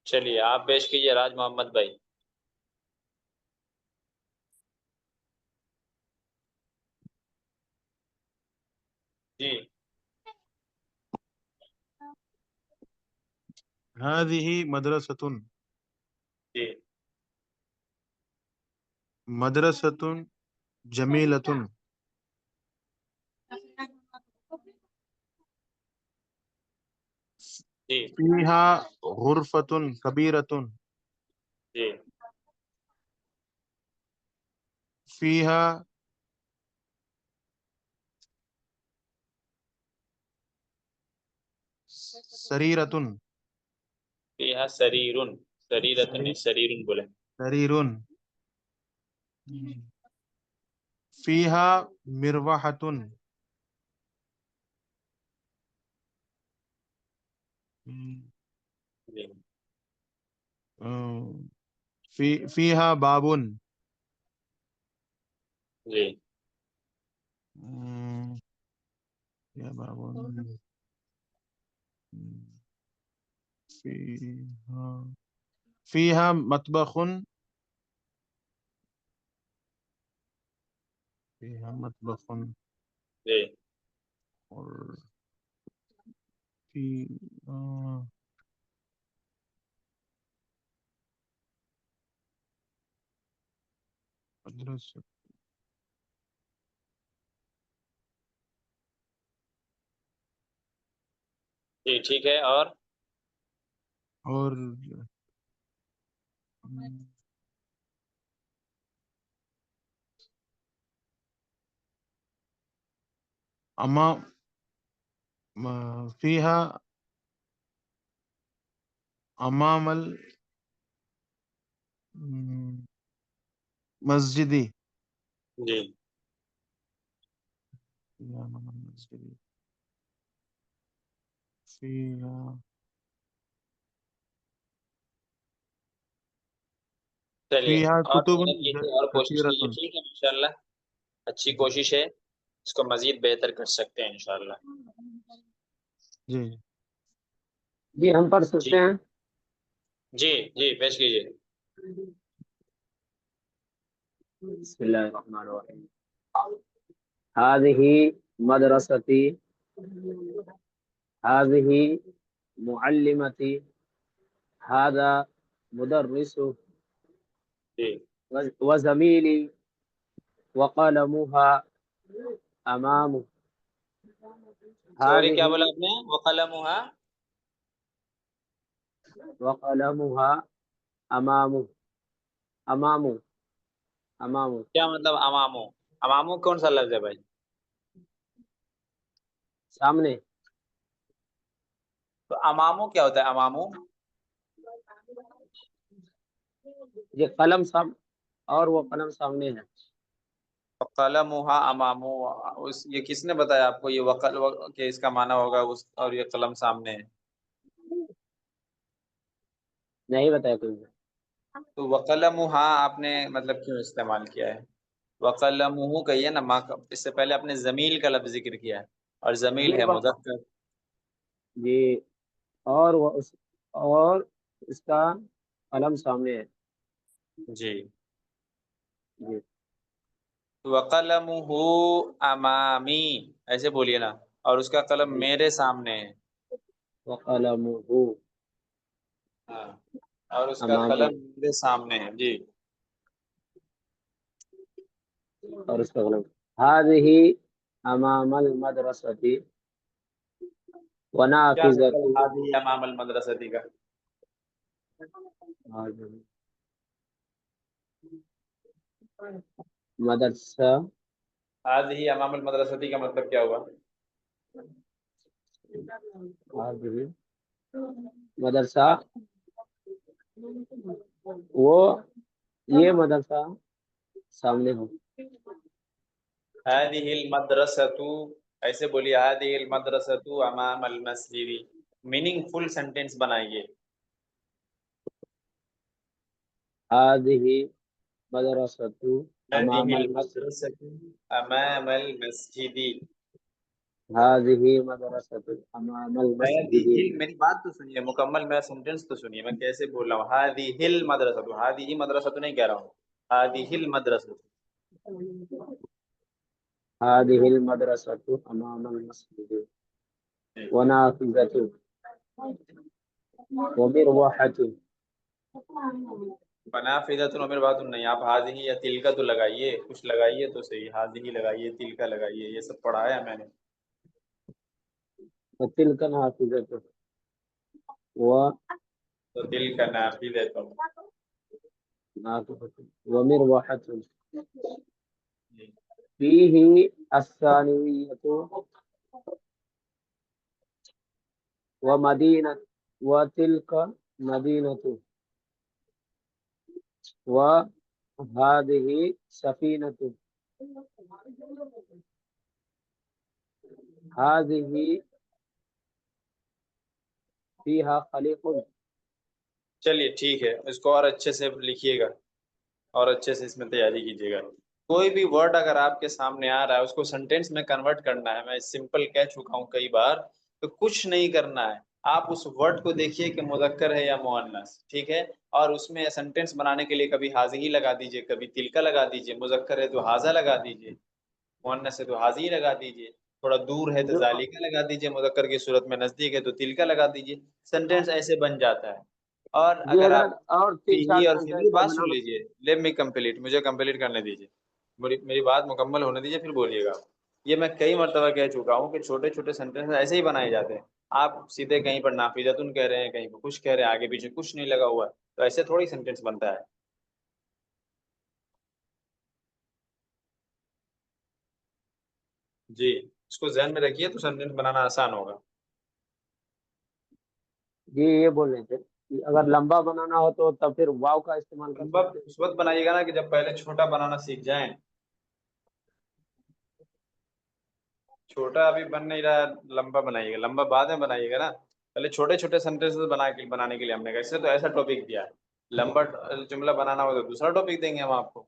چلیے آپ پیش کیجئے راج محمد بھائی. جی هذه مدرسة جی مدرسة جميلة جی فيها غرفة كبيرة جی فيها سريرة فیہا سریرن. سریرت نہیں سریرن بولے. سرير فيها مروحة جی فيها باب جی يا باب فيها مطبخ فيها مطبخ جی اور في مدرسة جی ٹھیک ہے. اور فيها أمام المسجد جی أمام المسجد فيها چلیے فيها اور كتب محنت کیجیے اور کوشش کیجیے. كثيرة ٹھیک ہے انشاءاللہ اچھی کوشش ہے. اس کو مزید بہتر کر سکتے ہیں انشاءاللہ. جی جی ہم پڑھ جی سکتے ہیں. جی جی پیش کیجیے. بسم اللہ الرحمن الرحیم. هذه مدرستي هذه معلمتي هذا مدرس جی وزميلي وقلمها أمامه سوری کیا هذه بولا آپ نے؟ وقلمها وقلمها امامو امامو امامو کیا مطلب امامو؟ امامو کون سا لفظ ہے بھائی؟ سامنے. تو امامو کیا ہوتا ہے امامو؟ یہ قلم اور وہ قلم سامنے ہے. قلمها امامو، یہ کس نے بتایا آپ کو یہ کہ اس کا معنی ہوگا اور یہ قلم سامنے ہے؟ نہیں بتایا کوئی نے. تو وقلمها آپ نے مطلب کیوں استعمال کیا ہے؟ وقلمه کہیے نا، اس سے پہلے آپ نے ضمیل کا لفظ ذکر کیا ہے اور ضمیل ہے مذکر. جی، اور اس کا قلم سامنے ہے. جی. جی وقلمه امامی ایسے بولیے نا، اور اس کا قلم میرے سامنے ہے. وقلمه ہاں، اور اس کا امامی، قلم میرے سامنے ہے. جی. اور اس کا قلم هذه امام المدرسة کیا ونافذة. مطلب ہادی امام المدرستی کا؟ مدرسہ، ہادی امام المدرستی کا مطلب کیا ہوا؟ مدرسہ وہ یہ مدرسہ سامنے ہو. هذه المدرسة ایسے بولیے، هذه المدرسة امام المسجد. میننگ فل سینٹینس بنائیے. هذه مدرسة هذه امام المسجد. المدرسة امام المسجد. هذه مدرسة امام المسجد. میری بات تو سنیے، مکمل میرا سینٹینس تو سنیے، میں کیسے بول رہا ہوں. هذه المدرسة، هذه مدرسة نہیں کہہ رہا ہوں، هذه المدرسة. هذه المدرسة امام المسجد ونافذة ومروحة. فنافذۃ عمر بات نہیں، آپ هذه یا تلک تو لگائیے، کچھ لگائیے تو صحیح. هذه لگائیے، تلک لگائیے، یہ سب پڑھایا میں نے. وتلك نافذة تو تلک نافذۃ. ومروحة فيه الثانوية ومدينة وتلك مدينة وهذه سفينة هذه فيها خليق. چلیے ٹھیک ہے، اس کو اور اچھے سے لکھیے گا اور اچھے سے اس میں تیاری کیجیے گا. کوئی بھی ورڈ اگر آپ کے سامنے آ رہا ہے اس کو سینٹینس میں کنورٹ کرنا ہے. میں سمپل کہہ چکا ہوں کئی بار، تو کچھ نہیں کرنا ہے. آپ اس ورڈ کو دیکھیے کہ مذکر ہے یا مؤنث، ٹھیک ہے، اور اس میں سینٹینس بنانے کے لیے کبھی حاضی لگا دیجیے، کبھی تلکا لگا دیجیے. مذکر ہے تو حاضہ لگا دیجیے، مؤنث ہے تو حاضی لگا دیجیے. تھوڑا دور ہے تو ذالکا لگا دیجیے، مذکر کی صورت میں نزدیک ہے تو تلکا لگا دیجیے. سینٹینس ایسے بن جاتا ہے. اور جی اگر آپ حضرت، اور 3-4 اور سینٹینس میری بات بنا. سن لیجیے، لیٹ می کمپلیٹ، مجھے کمپلیٹ کرنے دیجیے، میری بات مکمل ہونے دیجیے پھر بولیے گا. یہ میں کئی مرتبہ کہہ چکا ہوں کہ چھوٹے چھوٹے سینٹینس ایسے ہی بنائے جاتے ہیں. آپ سیدھے کہیں پر نافذۃن کہہ رہے ہیں، کہیں پر کچھ کہہ رہے ہیں، آگے پیچھے کچھ نہیں لگا ہوا، تو ایسے تھوڑی سینٹینس بنتا ہے. جی، اس کو ذہن میں رکھیے تو سینٹینس بنانا آسان ہوگا. جی یہ بول رہے تھے کہ اگر لمبا بنانا ہو تو تب پھر واو کا استعمال کر لمبا سکتے ہیں. اس وقت بنائیے گا نا کہ جب پہلے چھوٹا بنانا سیکھ جائیں. چھوٹا ابھی بن نہیں رہا، لمبا بنائیے گا. لمبا بعد میں بنائیے گا نا، پہلے چھوٹے چھوٹے سینٹینس بنانے کے لیے ہم نے کہا. اس سے تو ایسا ٹاپک دیا ہے، لمبا جملہ بنانا ہو تو دوسرا ٹاپک دیں گے ہم آپ کو.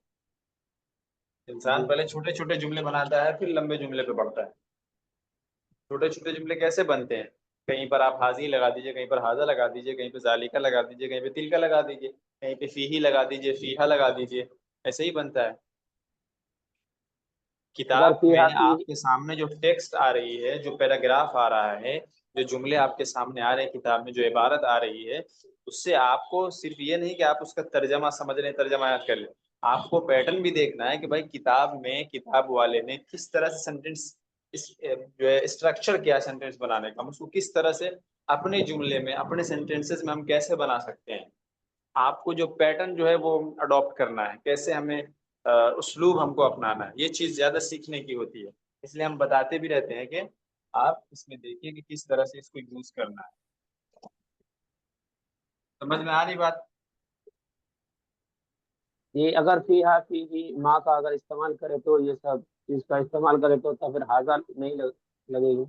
انسان پہلے چھوٹے چھوٹے جملے بناتا ہے پھر لمبے جملے پہ بڑھتا ہے. چھوٹے چھوٹے جملے کیسے بنتے ہیں؟ کہیں پر آپ حاضی لگا دیجیے، کہیں پر حاضہ لگا دیجیے، کہیں پہ ذالکا لگا دیجیے، کہیں پہ تلکا لگا دیجیے، کہیں پہ فیہی لگا دیجیے، فیہا لگا دیجیے. ایسے ہی بنتا ہے. اگر کتاب میں فیہا آپ کے سامنے جو ٹیکسٹ آ رہی ہے، جو پیراگراف آ رہا ہے، جو جملے آپ کے سامنے آ رہے ہیں کتاب میں، جو عبارت آ رہی ہے، اس سے آپ کو صرف یہ نہیں کہ آپ اس کا ترجمہ سمجھ لیں، ترجمہ یاد کر لیں. آپ کو پیٹرن بھی دیکھنا ہے کہ بھائی کتاب میں کتاب والے نے کس طرح سے سینٹینس جو ہے اسٹرکچر کیا ہے سینٹینس بنانے کا، ہم اس کو کس طرح سے اپنے جملے میں اپنے سینٹینسز میں ہم کیسے بنا سکتے ہیں. آپ کو جو پیٹرن جو ہے وہ اڈاپٹ کرنا ہے، کیسے ہمیں اسلوب ہم کو اپنانا ہے، یہ چیز زیادہ سیکھنے کی ہوتی ہے. اس لیے ہم بتاتے بھی رہتے ہیں کہ آپ اس میں دیکھیے کہ کس طرح سے اس کو یوز کرنا ہے. سمجھ میں آ رہی بات؟ یہ اگر فی ہا فی ہی ماں کا اگر استعمال کرے تو یہ سب چیز کا استعمال کرے تو پھر حاضہ نہیں لگے گی.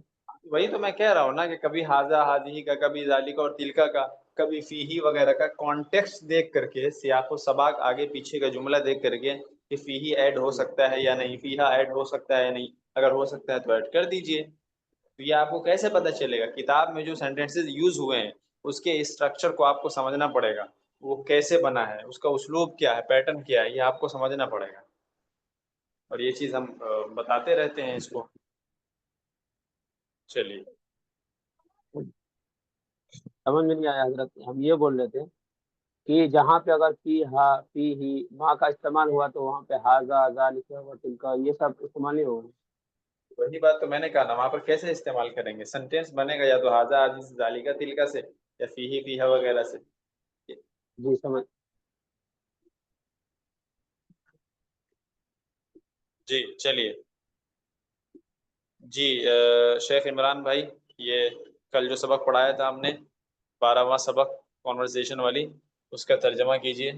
وہی تو میں کہہ رہا ہوں نا کہ کبھی حاضہ حاضی کا، کبھی ذالکا اور تلکا کا، کبھی فیہی وغیرہ کا کانٹیکسٹ دیکھ کر کے، سیاق و سباق آگے پیچھے کا جملہ دیکھ کر کے کہ فیہی ایڈ ہو سکتا ہے یا نہیں، فیہا ایڈ ہو سکتا ہے یا نہیں. اگر ہو سکتا ہے تو ایڈ کر دیجئے. تو یہ آپ کو کیسے پتہ چلے گا؟ کتاب میں جو سینٹینسز یوز ہوئے ہیں اس کے اسٹرکچر کو آپ کو سمجھنا پڑے گا، وہ کیسے بنا ہے، اس کا اسلوب کیا ہے، پیٹرن کیا ہے، یہ آپ کو سمجھنا پڑے گا. اور یہ چیز ہم بتاتے رہتے ہیں اس کو. چلیے. سمجھ میں نہیں آیا حضرت. ہم یہ بول رہے تھے کہ جہاں پہ اگر فی ہا فی ہی ماں کا استعمال ہوا تو وہاں پہ حاضہ ذالک و تلکا یہ سب استعمال نہیں ہوگا. وہی بات تو میں نے کہا نا، وہاں پر کیسے استعمال کریں گے؟ سینٹینس بنے گا یا تو حاضہ حاضی سے، ذالکا تلکا سے، یا فیہی فیہا وغیرہ سے. جی سمجھ. جی چلیے. جی شیخ عمران بھائی، یہ کل جو سبق پڑھایا تھا ہم نے 12واں سبق کانورسیشن والی، اس کا ترجمہ کیجیے.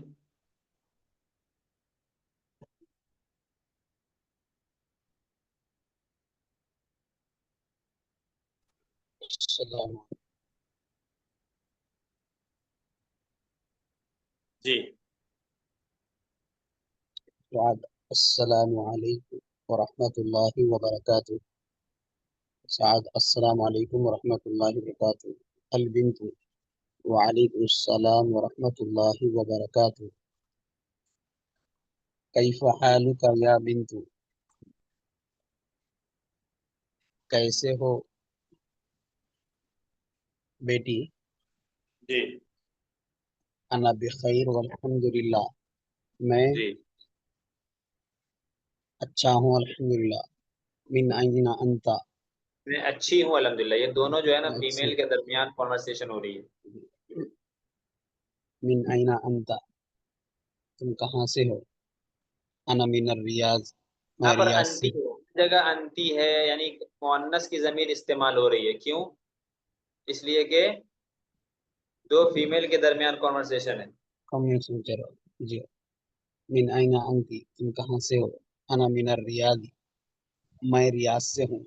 جی. السلام علیکم ورحمۃ اللہ وبرکاتہ. سعد السلام علیکم ورحمۃ اللہ وبرکاتہ. البنت وعلیکم السلام ورحمۃ اللہ وبرکاتہ. کیف حالک یا بنت؟ کیسے ہو بیٹی؟ جی. انا بخیر والحمد للہ. میں جی. اچھا ہوں الحمدللہ. من این انت؟ میں اچھی ہوں الحمدللہ. یہ دونوں جو ہے نا اچھی. فیمیل کے درمیان کانورسیشن ہو رہی ہے. من این انت؟ تم کہاں سے ہو؟ انا من الریاض. میں یہاں پر ریاض سے انتی جگہ انتی ہے، یعنی مؤنث کی ضمیر استعمال ہو رہی ہے. کیوں؟ اس لیے کہ دو فیمیل کے درمیان کانورسیشن ہے. کمیونیکیشن کرو. جی. من این انتی؟ تم کہاں سے ہو؟ انا من الریاض. میں ریاض سے ہوں.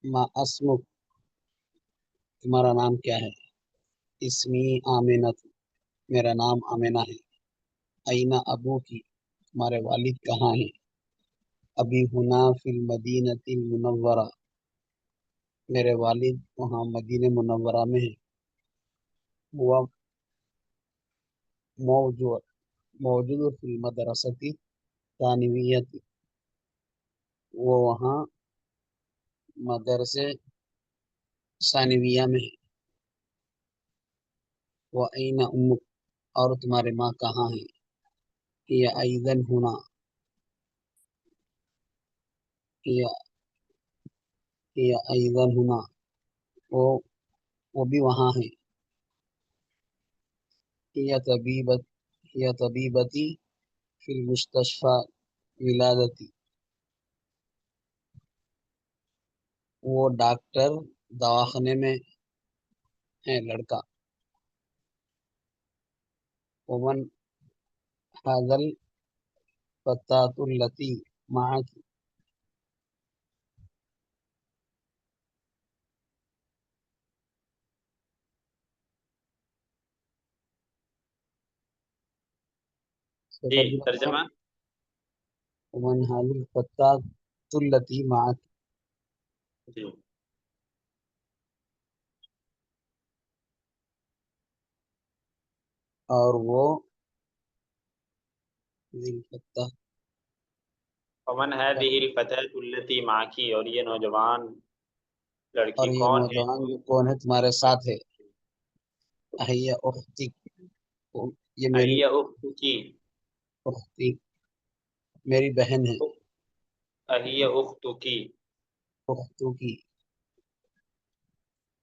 ما اسمک؟ تمہارا نام کیا ہے؟ اسمی آمینہ. میرا نام آمینہ ہے. اینا ابو کی؟ تمہارے والد کہاں ہیں؟ ابی ہنا فی المدینۃ المنورہ. میرے والد وہاں مدینہ منورہ میں ہیں. وہ موجود فی المدرسۃ ثانویہ. وہ وہاں مدرسے ثانویہ میں ہے. وہ اینا امک؟ اور تمہارے ماں کہاں ہیں؟ یہ ایضاً ہونا. یہ ایضاً ہونا. وہ بھی وہاں ہیں. یہ طبیبتی فی المستشفى ولادتی. وہ ڈاکٹر دواخانے میں ہے لڑکا. ومن هذا الفتاة التي معك؟ جی ترجمہ. ومن هذه الفتاة التي معك؟ جی. اور وہ ذی الفتاة. ومن هذه الفتاة التي معك؟ اور یہ نوجوان لڑکی اور یہ کون ہے؟ نوجوان جو کون ہے تمہارے ساتھ ہے؟ اہی اختی؟ یہ میری اہی اختک. اختی میری بہن ہے. اہی اختک. اختو کی.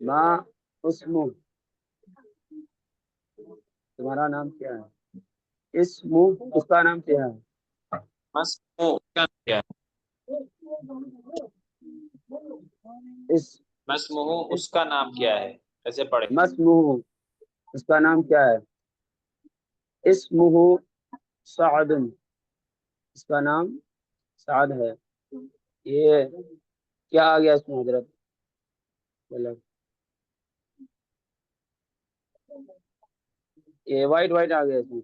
ما اسمو، تمہارا نام کیا ہے؟ اسمو، اس کا نام کیا ہے؟ مسمو کا کیا ہے؟ مسمو اس کا نام کیا ہے؟ کیسے پڑھے؟ مسمو اس کا نام کیا ہے؟ اسمہ سعد، اس کا نام سعد ہے. یہ کیا آ گیا اس میں حضرت؟ مطلب یہ وائٹ وائٹ آ گیا اس میں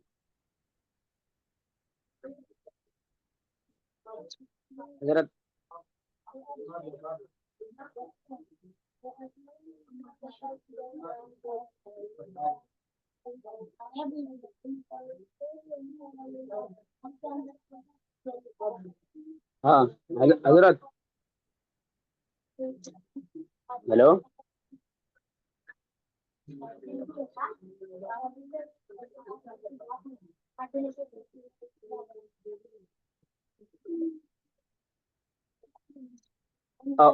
حضرت. ہاں حضرت، ہیلو.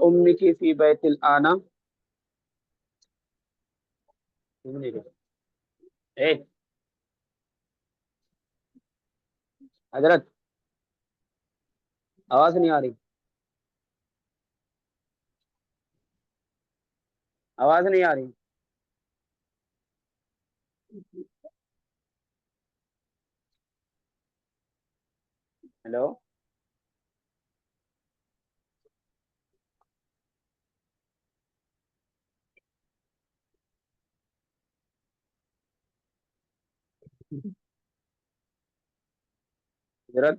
امک فی بیت الانا، حضرت آواز نہیں آ رہی، آواز نہیں آ رہی. ہیلو. حضرت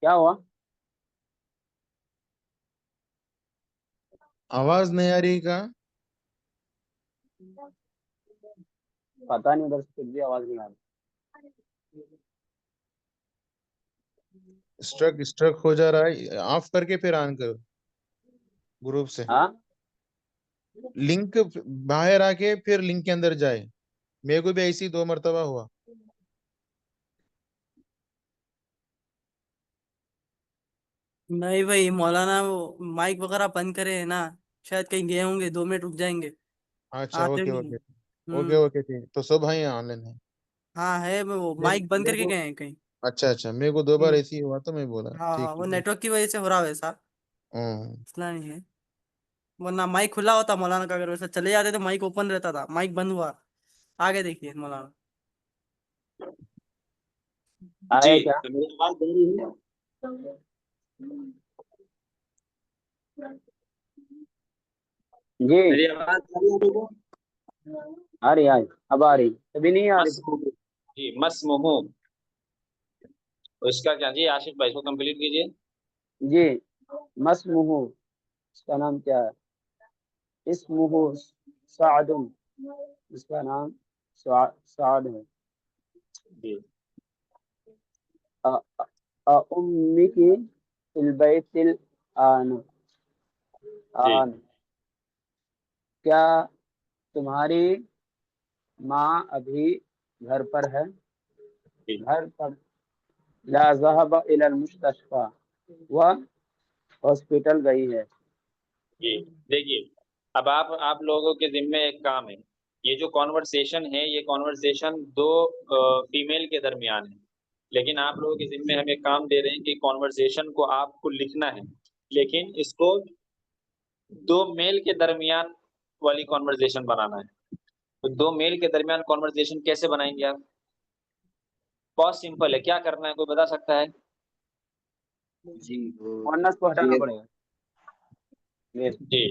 کیا ہوا؟ آواز نہیں آ رہی کا؟ پتا نہیں، ادھر سے کچھ بھی آواز نہیں آ رہی. اسٹرک ہو جا رہا ہے، آف کر کے پھر آن کرو گروپ سے. ہاں لنک باہر آ کے پھر لنک کے اندر جائے. میرے کو بھی ایسی 2 مرتبہ ہوا. نہیں بھائی مولانا وہ مائک وغیرہ بند کرے ہے نا، شاید کہیں گئے ہوں گے، 2 منٹ رک جائیں گے. اچھا آتے اوکے بھی اوکے ہیں. اوکے اوکے ٹھیک. تو سب ہیں آن لائن ہے. ہاں ہے، وہ مائک بند کر میرے کے کو گئے ہیں کہیں. اچھا اچھا، میرے کو 2 بار ہوں. ایسی ہوا تو میں بولا ہاں ٹھیک ہاں، وہ ٹھیک ہے. نیٹ ورک کی وجہ سے ہو رہا ویسا، مسئلہ نہیں ہے. ورنہ مائک کھلا ہوتا مولانا کا، اگر ویسا چلے جاتے تو مائک اوپن رہتا تھا. مائک بند ہوا، آگے دیکھیے مولانا. جی آیا کیا؟ میری آواز دے رہی ہے؟ جی میری آواز آ رہی ہے؟ آ رہی، اب آ رہی، ابھی نہیں آ رہی. مسمو، جی مسمو اس کا کیا؟ جی آشف بھائی کو کمپلیٹ کیجیے. جی مسمہ، اس کا نام کیا ہے؟ اسمہ سعد، اس کا نام سعد ہے. جی امک فی البیت الان، جی کیا تمہاری ماں ابھی گھر پر ہے؟ جی گھر پر. لا ذهب الى المستشفى، وہ ہاسپٹل گئی ہے. جی دیکھیے، اب آپ لوگوں کے ذمے ایک کام ہے. یہ جو کانورسیشن ہے، یہ کانورسیشن 2 فیمیل کے درمیان ہے، لیکن آپ لوگوں کے ذمے ہم ایک کام دے رہے ہیں کہ کانورسیشن کو آپ کو لکھنا ہے، لیکن اس کو 2 میل کے درمیان والی کانورسیشن بنانا ہے. تو 2 میل کے درمیان کانورسیشن کیسے بنائیں گے آپ؟ بہت سمپل ہے. کیا کرنا ہے، کوئی بتا سکتا ہے؟ جی وہ مؤنث کو ہٹانا پڑے گا. جی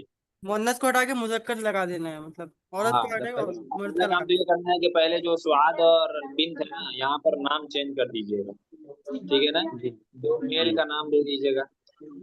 مؤنث کو ہٹا کے مذکر لگا دینا ہے، مطلب عورت ہاں، کو ہٹے اور مرد پہلا کا کام لگا تو یہ کرنا ہے کہ پہلے جو سعاد اور بنت ہے نا، یہاں پر نام چینج کر دیجیے گا. ٹھیک ہے نا؟ جی 2 میل جی کا نام دے دیجیے گا.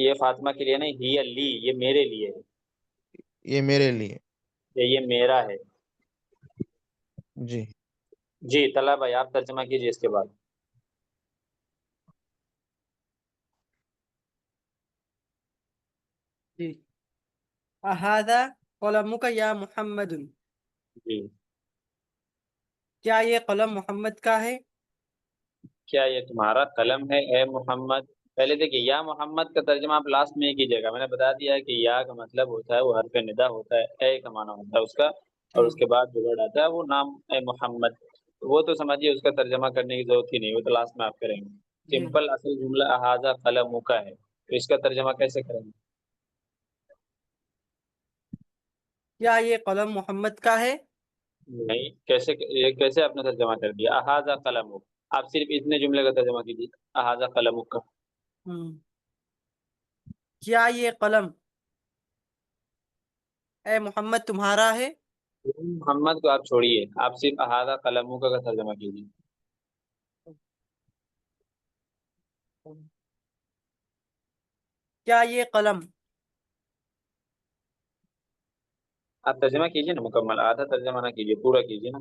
یہ فاطمہ کے لیے نہیں، ہی لی، یہ میرے لیے ہے، یہ میرے لیے. یہ میرا ہے. جی. جی طلحہ بھائی آپ ترجمہ کیجیے اس کے بعد. جی. احاذا قلمک یا محمد، جی. کیا یہ قلم محمد کا ہے؟ کیا یہ تمہارا قلم ہے اے محمد؟ پہلے دیکھیے یا محمد کا ترجمہ آپ لاسٹ میں ہی کیجیے گا. میں نے بتا دیا ہے کہ یا کا مطلب ہوتا ہے وہ حرف ندا ہوتا ہے، اے کا معنی ہوتا ہے اس کا، اور اس کے بعد جو ورڈ آتا ہے وہ نام اے محمد. وہ تو سمجھیے اس کا ترجمہ کرنے کی ضرورت ہی نہیں، وہ تو لاسٹ میں آپ کریں گے. جی. سمپل اصل جملہ احاذا قلم کا ہے، تو اس کا ترجمہ کیسے کریں گے؟ کیا یہ قلم محمد کا ہے؟ نہیں، کیسے یہ کیسے آپ نے ترجمہ کر دیا احاذا قلم؟ آپ صرف اتنے جملے کا ترجمہ کیجیے احاذا قلم کا. کیا یہ قلم اے محمد تمہارا ہے؟ محمد کو آپ چھوڑیے، آپ صرف احاذا قلم کا ترجمہ کیجیے. کیا یہ قلم آپ ترجمہ کیجیے نا مکمل، آدھا ترجمہ نہ کیجیے، پورا کیجیے نا.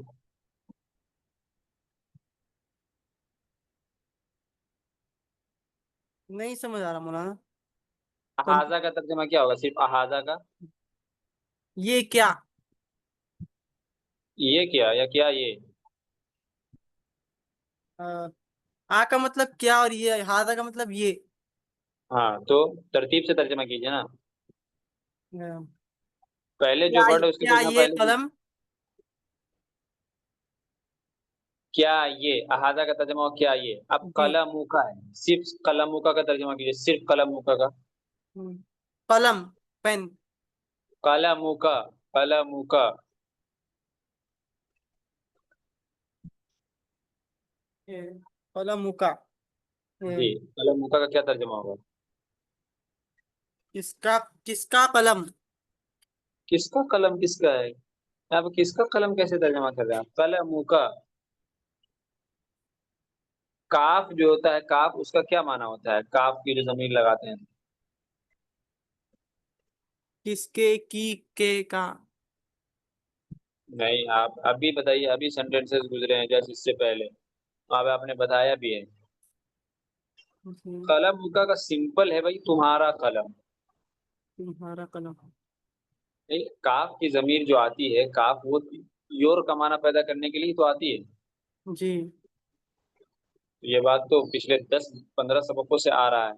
نہیں سمجھ آ رہا مولانا. احاذہ کا ترجمہ کیا ہوگا؟ صرف احاذہ کا یہ کیا؟ یہ کیا یا کیا یہ؟ آ کا مطلب کیا اور یہ ہاذا کا مطلب یہ. ہاں تو ترتیب سے ترجمہ کیجیے نا. پہلے جو کیا ورڈ ہے اس کے کیا ترجمہ یہ پہلے قلم کیا یہ احاذہ کا ترجمہ ہو کیا یہ. اب قلم کا ہے، صرف قلم کا ترجمہ کیجیے، صرف قلم کا قلم پین. قلم کا قلم کا قلم کا جی قلم کا کیا ترجمہ ہوگا؟ کس کا قلم؟ کس کا قلم کس کا ہے؟ آپ کس کا قلم کیسے ترجمہ کر رہے ہیں؟ قلم کا کاف جو ہوتا ہے، کاف اس کا کیا معنی ہوتا ہے؟ کاف کی جو ضمیر لگاتے ہیں. کس کے کی کے کا. نہیں، آپ ابھی بتائیے، ابھی سینٹینسز گزرے ہیں جیسے اس سے پہلے، اب آپ نے بتایا بھی ہے. قلم کا سمپل ہے بھائی تمہارا قلم. تمہارا قلم. کاف کی ضمیر جو آتی ہے، کاف وہ یور کا معنی پیدا کرنے کے لیے تو آتی ہے. جی. یہ بات تو پچھلے 10-15 سبقوں سے آ رہا ہے.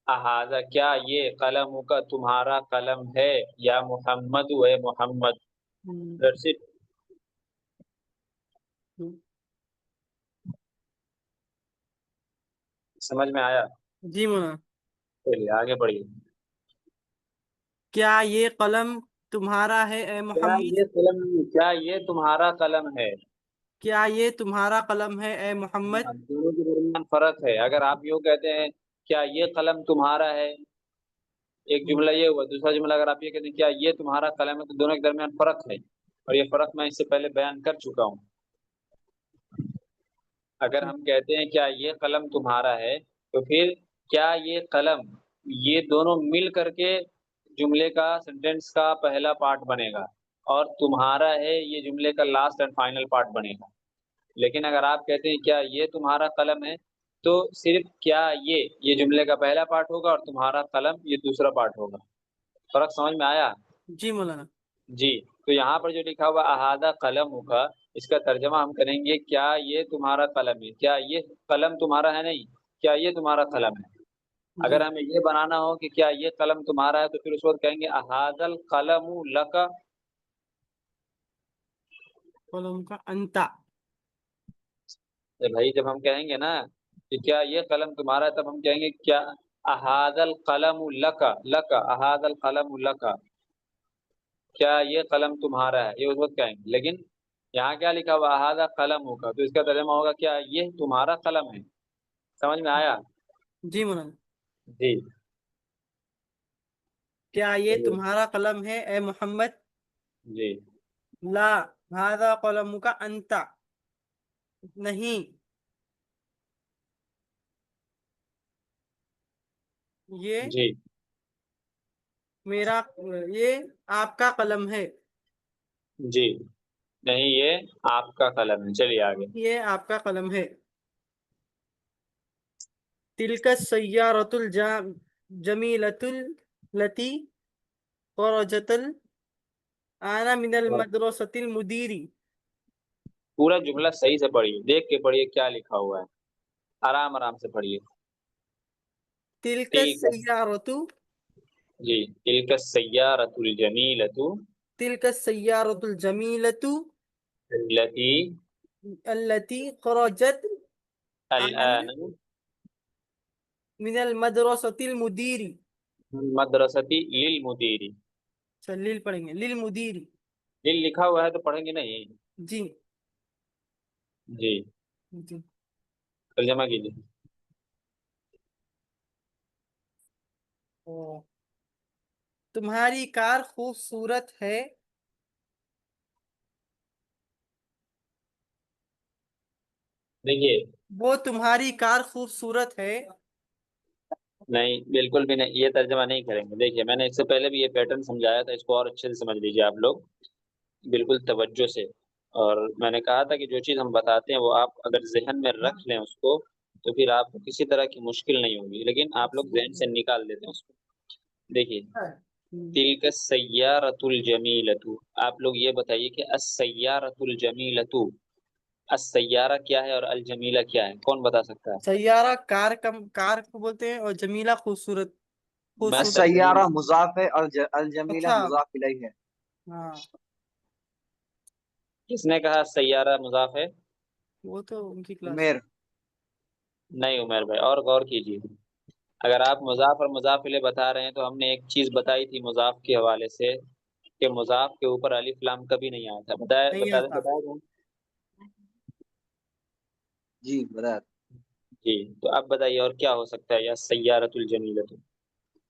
احاذہ کیا یہ قلم کا تمہارا قلم ہے یا محمد ہے محمد. That's it. سمجھ میں آیا؟ جی مولانا. چلیے آگے بڑھیے. کیا یہ قلم تمہارا ہے اے کیا محمد؟ یہ قلم کیا یہ تمہارا قلم ہے؟ کیا یہ تمہارا قلم ہے اے محمد؟ دونوں کے درمیان فرق ہے. اگر آپ یوں کہتے ہیں کیا یہ قلم تمہارا ہے، ایک جملہ یہ ہوا. دوسرا جملہ اگر آپ یہ کہتے ہیں کیا یہ تمہارا قلم ہے، تو دونوں کے درمیان فرق ہے، اور یہ فرق میں اس سے پہلے بیان کر چکا ہوں. اگر ہم کہتے ہیں کیا یہ قلم تمہارا ہے، تو پھر کیا یہ قلم، یہ دونوں مل کر کے جملے کا سینٹینس کا پہلا پارٹ بنے گا، اور تمہارا ہے یہ جملے کا لاسٹ اینڈ فائنل پارٹ بنے گا. لیکن اگر آپ کہتے ہیں کیا یہ تمہارا قلم ہے، تو صرف کیا یہ جملے کا پہلا پارٹ ہوگا، اور تمہارا قلم یہ دوسرا پارٹ ہوگا. فرق سمجھ میں آیا؟ جی مولانا. جی. تو یہاں پر جو لکھا ہوا احاذہ قلم کا، اس کا ترجمہ ہم کریں گے کیا یہ تمہارا قلم ہے. کیا یہ قلم تمہارا ہے؟ نہیں، کیا یہ تمہارا قلم ہے. اگر ہمیں یہ بنانا ہو کہ کیا یہ قلم تمہارا ہے، تو پھر اس وقت کہیں گے احاذہ القلم لک. قلم کا انتا. بھائی جب ہم کہیں گے نا کہ کیا یہ قلم تمہارا ہے، تب ہم کہیں گے کیا احاذہ القلم لک. لک احاذہ القلم لک، کیا یہ قلم تمہارا ہے، یہ اس وقت کہیں گے. لیکن یہاں کیا لکھا ہوا احاذہ قلم ہوگا، تو اس کا ترجمہ ہوگا کیا یہ تمہارا قلم ہے. سمجھ میں آیا؟ جی مولانا. جی. کیا یہ تمہارا قلم ہے اے محمد؟ جی. لا هذا قلم کا انتا. نہیں یہ جی میرا یہ آپ کا قلم ہے. جی نہیں، یہ آپ کا قلم ہے. چلیے آگے. یہ آپ کا قلم ہے. تلک السیارۃ الجمیلۃ التی خرجت انا من المدرسۃ المدیری. پورا جملہ صحیح سے پڑھیے، دیکھ کے پڑھیے کیا لکھا ہوا ہے، آرام آرام سے پڑھیے. تلک تلک السیارۃ جی تلک السیارۃ الجمیلۃ تلک السیارۃ الجمیلۃ التی التی خرجت الآن من المدرسۃ المدیری. مدرستی للمدیری. اچھا لیل پڑھیں گے، للمدیری. دل لکھا ہوا ہے تو پڑھیں گے نہیں. جی جی جی. ترجمہ کیجیے. تمہاری کار خوبصورت ہے. دیکھیے وہ تمہاری کار خوبصورت ہے. نہیں، بالکل بھی نہیں، یہ ترجمہ نہیں کریں گے. دیکھیے میں نے اس سے پہلے بھی یہ پیٹرن سمجھایا تھا، اس کو اور اچھے سے سمجھ لیجیے آپ لوگ بالکل توجہ سے. اور میں نے کہا تھا کہ جو چیز ہم بتاتے ہیں وہ آپ اگر ذہن میں رکھ لیں اس کو تو پھر آپ کو کسی طرح کی مشکل نہیں ہوگی، لیکن آپ لوگ ذہن سے نکال دیتے ہیں اس کو. دیکھیے تلک السیارۃ الجمیلۃ، آپ لوگ یہ بتائیے کہ السیارۃ الجمیلۃ، السیارہ کیا ہے اور الجمیلہ کیا ہے؟ کون بتا سکتا ہے؟ سیارہ کار کو بولتے ہیں، اور جمیلہ خوبصورت. میں السیارہ مضاف ہے اور الجمیلہ اچھا مضاف الیہ ہے. ہاں کس نے کہا سیارہ مضاف ہے؟ وہ تو ان کی کلاس. عمیر. نہیں عمر بھائی، اور غور کیجیے. اگر آپ مضاف اور مضاف الیہ بتا رہے ہیں تو ہم نے ایک چیز بتائی تھی مضاف کے حوالے سے کہ مضاف کے اوپر الف لام کبھی نہیں آتا. نہیں آتا. بتایا گیا. جی برات. جی تو اب بتائیے اور کیا ہو سکتا ہے؟ یا سیارۃ الجمیلۃ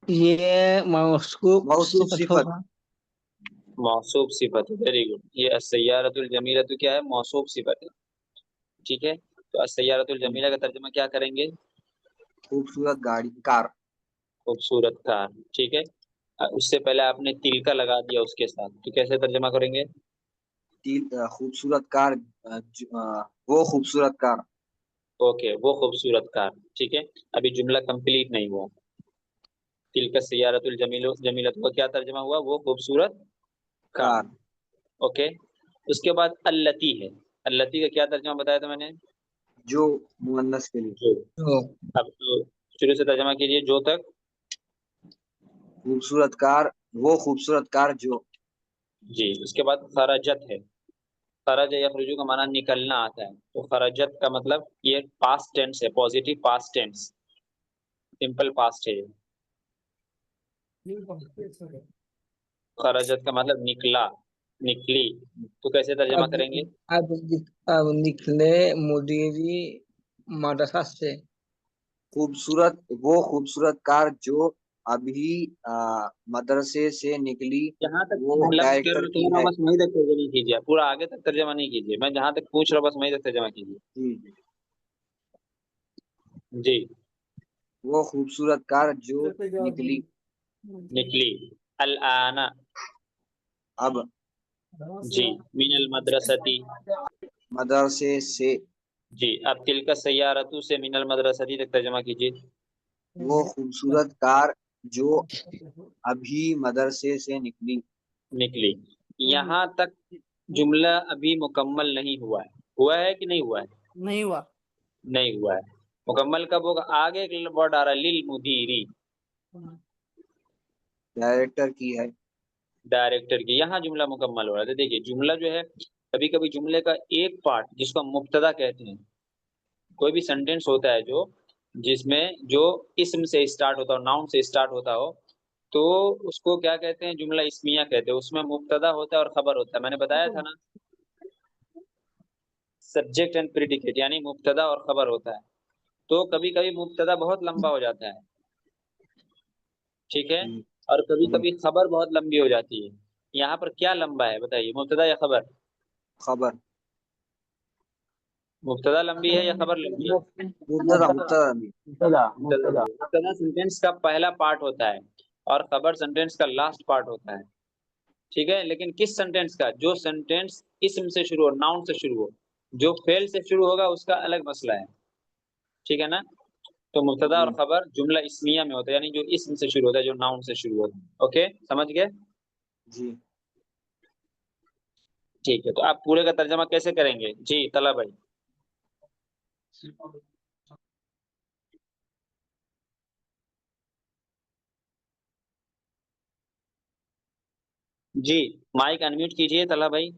یہ موصوف موصوف صفت صفت. ہوگا. موصوف صفت. Very good. یہ السیارۃ الجمیلۃ کیا ہے؟ موصوف صفت ہے. ٹھیک ہے، تو السیارۃ الجمیلہ کا ترجمہ کیا کریں گے؟ خوبصورت گاڑی، کار. خوبصورت کار. ٹھیک ہے، اس سے پہلے آپ نے تل کا لگا دیا اس کے ساتھ، تو کیسے ترجمہ کریں گے؟ خوبصورت کار، وہ خوبصورت کار. اوکے، وہ خوبصورت کار. ٹھیک ہے، ابھی جملہ کمپلیٹ نہیں ہوا. تل کا سیارۃ الجمیلۃ کا کیا ترجمہ ہوا؟ وہ خوبصورت کار. کار. اوکے، اس کے بعد التی ہے. التی کا کیا ترجمہ بتایا تھا میں نے؟ جو مؤنث کے لیے. جو. اب تو شروع سے ترجمہ کیجیے جو تک. خوبصورت کار، وہ خوبصورت کار جو. جی، اس کے بعد خرجت ہے. خرج یخرجو کا معنی نکلنا آتا ہے، تو خرجت کا مطلب یہ پاسٹ ٹینس ہے، positive past tense, simple past ہے. خرجت کا مطلب نکلا، نکلی. تو کیسے ترجمہ کریں گے؟ اب نکلے مدیری مدرسہ سے. خوبصورت، وہ خوبصورت کار جو ابھی مدرسے سے نکلی. جہاں تک وہ لفظ کر ڈائریکٹر کی رہا ہے. بس وہیں تک ترجمہ کیجیے، پورا آگے تک ترجمہ نہیں کیجیے. میں جہاں تک پوچھ رہا ہوں بس وہیں تک ترجمہ کیجیے. جی. جی وہ خوبصورت کار جو نکلی. نکلی. الآن. اب. جی من المدرستی. مدرسے سے. جی اب تل کا سیارتو سے من المدرستی تک ترجمہ کیجیے. وہ خوبصورت کار جو ابھی مدرسے سے نکلی. نکلی. یہاں تک جملہ ابھی مکمل نہیں ہوا ہے. ہوا ہے کہ نہیں ہوا ہے؟ نہیں ہوا. نہیں ہوا ہے. مکمل کب ہوگا؟ آگے ایک ورڈ آ رہا ہے للمدیری، ڈائریکٹر کی ہے. ڈائریکٹر کی. یہاں جملہ مکمل ہو رہا ہے. دیکھیے جملہ جو ہے کبھی کبھی جملے کا ایک پارٹ جس کو ہم مبتدا کہتے ہیں، کوئی بھی سینٹینس ہوتا ہے جو جس میں جو اسم سے اسٹارٹ ہوتا ہو، ناؤن سے اسٹارٹ ہوتا ہو، تو اس کو کیا کہتے ہیں؟ جملہ اسمیہ کہتے ہیں. اس میں مبتدا ہوتا ہے اور خبر ہوتا ہے. میں نے بتایا تھا نا، سبجیکٹ اینڈ پریڈیکیٹ، یعنی مبتدا اور خبر ہوتا ہے. تو کبھی کبھی مبتدا بہت لمبا ہو جاتا ہے، ٹھیک ہے، اور کبھی کبھی خبر بہت لمبی ہو جاتی ہے. یہاں پر کیا لمبا ہے بتائیے، مبتدا یا خبر؟ خبر. مبتدا لمبی ہے یا خبر لمبی ہے؟ مبتدا مبتدا بھی مبتدا سینٹینس کا پہلا پارٹ ہوتا ہے اور خبر سینٹینس کا لاسٹ پارٹ ہوتا ہے، ٹھیک ہے؟ لیکن کس سینٹینس کا؟ جو سینٹینس اسم سے شروع ہو، ناؤن سے شروع ہو. جو فعل سے شروع ہوگا اس کا الگ مسئلہ ہے، ٹھیک ہے نا؟ تو مبتدا اور خبر جملہ اسمیہ میں ہوتا ہے، یعنی جو اسم سے شروع ہوتا ہے، جو ناؤن سے شروع ہوتا ہے. اوکے، سمجھ گئے؟ جی ٹھیک ہے، تو آپ پورے کا ترجمہ کیسے کریں گے؟ جی طلحہ بھائی. جی مائک انمیوٹ کیجئے طلحہ بھائی.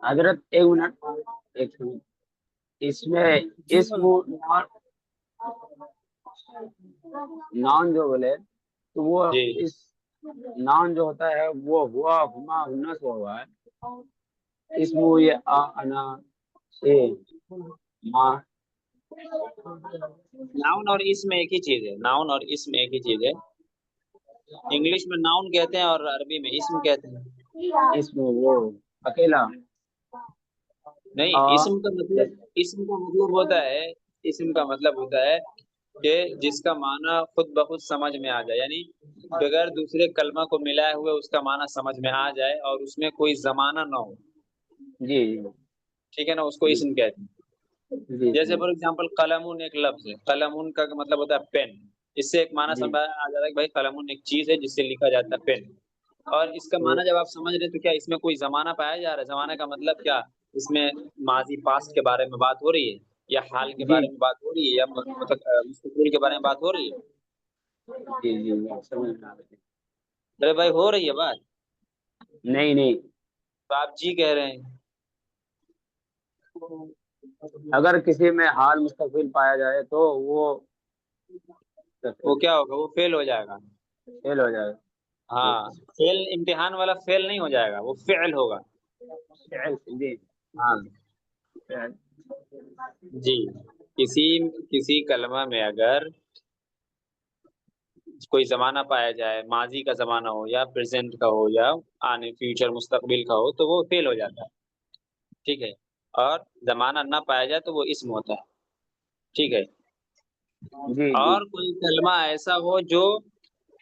حضرت ایک منٹ اس میں جی اسم نان جو بولے تو وہ جی اس نان جو ہوتا ہے وہ ہوا ہما ہنا سے ہوا ہے، اسم یہ انا سے ما. ناؤن اور اسم ایک ہی چیز ہے، ناؤن اور اسم ایک ہی چیز ہے. انگلش میں ناؤن کہتے ہیں اور عربی میں اسم کہتے ہیں. اسم وہ اکیلا نہیں، اسم کا مطلب ہوتا ہے، اسم کا مطلب ہوتا ہے کہ جس کا معنی خود بخود سمجھ میں آ جائے، یعنی بغیر دوسرے کلمہ کو ملائے ہوئے اس کا معنی سمجھ میں آ جائے اور اس میں کوئی زمانہ نہ ہو. جی ٹھیک ہے نا؟ اس کو اسم کہتے ہیں. جی جیسے فار ایگزامپل قلمون ایک لفظ ہے، قلمون کا مطلب ہوتا ہے پین. اس سے ایک معنی جی سمجھ آ جاتا ہے کہ بھائی قلمون ایک چیز ہے جس سے لکھا جاتا ہے، پین. اور اس کا معنی جب آپ سمجھ رہے ہیں تو کیا اس میں کوئی زمانہ پایا جا رہا ہے؟ زمانہ کا مطلب کیا؟ اس میں ماضی پاسٹ کے بارے میں بات ہو رہی ہے، یا حال کے جی بارے میں بات ہو رہی ہے، یا مستقبل کے بارے میں بات ہو رہی ہے؟ جی جی سمجھ میں آ رہی ہے. ارے بھائی ہو رہی ہے بات؟ نہیں تو آپ جی کہہ رہے ہیں. اگر کسی میں حال مستقبل پایا جائے تو وہ وہ کیا ہوگا؟ وہ فیل ہو جائے گا. فیل ہو جائے. ہاں، فیل امتحان والا فیل نہیں ہو جائے گا، وہ فعل ہوگا. جی ہاں جی. کسی کلمہ میں اگر کوئی زمانہ پایا جائے، ماضی کا زمانہ ہو یا پریزنٹ کا ہو یا آنے فیوچر مستقبل کا ہو، تو وہ فیل ہو جاتا ہے، ٹھیک ہے؟ اور زمانہ نہ پایا جائے تو وہ اسم ہوتا ہے، ٹھیک ہے؟ جی اور کوئی کلمہ ایسا ہو جو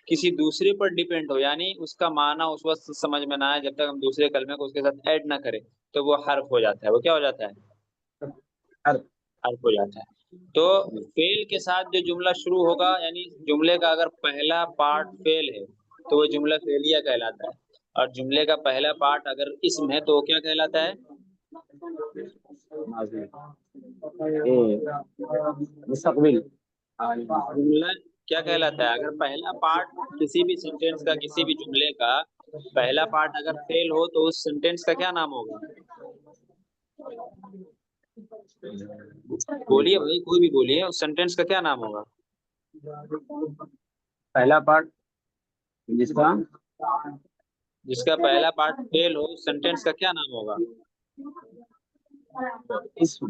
کسی دوسرے پر ڈیپینڈ ہو، یعنی اس کا معنی اس وقت سمجھ میں نہ آئے جب تک ہم دوسرے کلمے کو اس کے ساتھ ایڈ نہ کریں، تو وہ حرف ہو جاتا ہے. وہ کیا ہو جاتا ہے؟ حرف ہو جاتا ہے. تو فعل کے ساتھ جو جملہ شروع ہوگا، یعنی جملے کا اگر پہلا پارٹ فعل ہے تو وہ جملہ فعلیہ کہلاتا ہے، اور جملے کا پہلا پارٹ اگر اسم ہے تو وہ کیا کہلاتا ہے؟ مستقبل. جملہ کیا کہلاتا ہے؟ اگر پہلا پارٹ کسی بھی سینٹینس کا، کسی بھی جملے کا پہلا پارٹ اگر فیل ہو تو اس سینٹینس کا کیا نام ہوگا؟ بولیے بھائی، کوئی بھی بولیے، اس سینٹینس کا کیا نام ہوگا؟ پہلا پارٹ جس کا پہلا پارٹ فیل ہو، اس سینٹینس کا کیا نام ہوگا؟ اسم.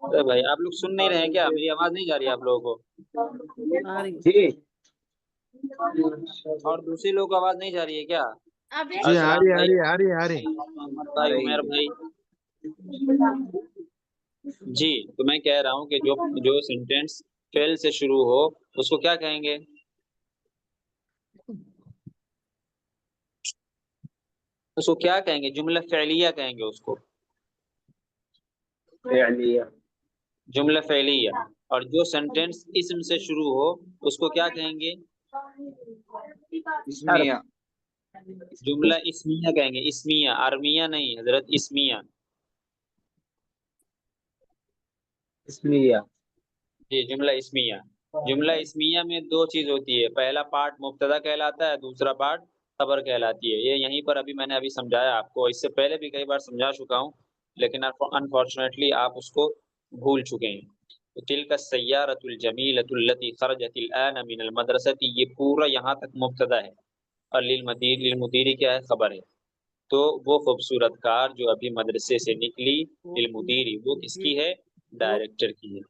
ارے بھائی آپ لوگ سن نہیں رہے ہیں کیا؟ میری آواز نہیں جا رہی ہے آپ لوگوں کو؟ آ رہی ہے. جی اور دوسرے لوگوں کو آواز نہیں جا رہی ہے کیا؟ جی آ ارسلان رہی بھائی، آ رہی آ رہی محمد بھائی، عمیر بھائی. جی تو میں کہہ رہا ہوں کہ جو سینٹینس فیل سے شروع ہو اس کو کیا کہیں گے؟ اس کو کیا کہیں گے؟ جملہ فعلیہ کہیں گے اس کو، فعلیہ. جملہ فعلیہ. اور جو سینٹینس اسم سے شروع ہو اس کو کیا کہیں گے؟ اسمیہ. جملہ اسمیہ کہیں گے. اسمیہ، ارمیہ نہیں حضرت، اسمیہ. اسمیہ. جی جملہ اسمیہ. جملہ اسمیہ میں دو چیز ہوتی ہے، پہلا پارٹ مبتدا کہلاتا ہے، دوسرا پارٹ خبر کہلاتی ہے. یہ یہیں پر ابھی میں نے ابھی سمجھایا آپ کو، اس سے پہلے بھی کئی بار سمجھا چکا ہوں لیکن انفارچونیٹلی آپ اس کو بھول چکے ہیں. تلک السیارۃ الجمیلۃ التی خرجت الآن من المدرسۃ، یہ پورا یہاں تک مبتدا ہے، اور للمدیر کیا ہے؟ خبر ہے. تو وہ خوبصورت کار جو ابھی مدرسے سے نکلی، للمدیر وہ کس کی ہے؟ ڈائریکٹر کی ہے.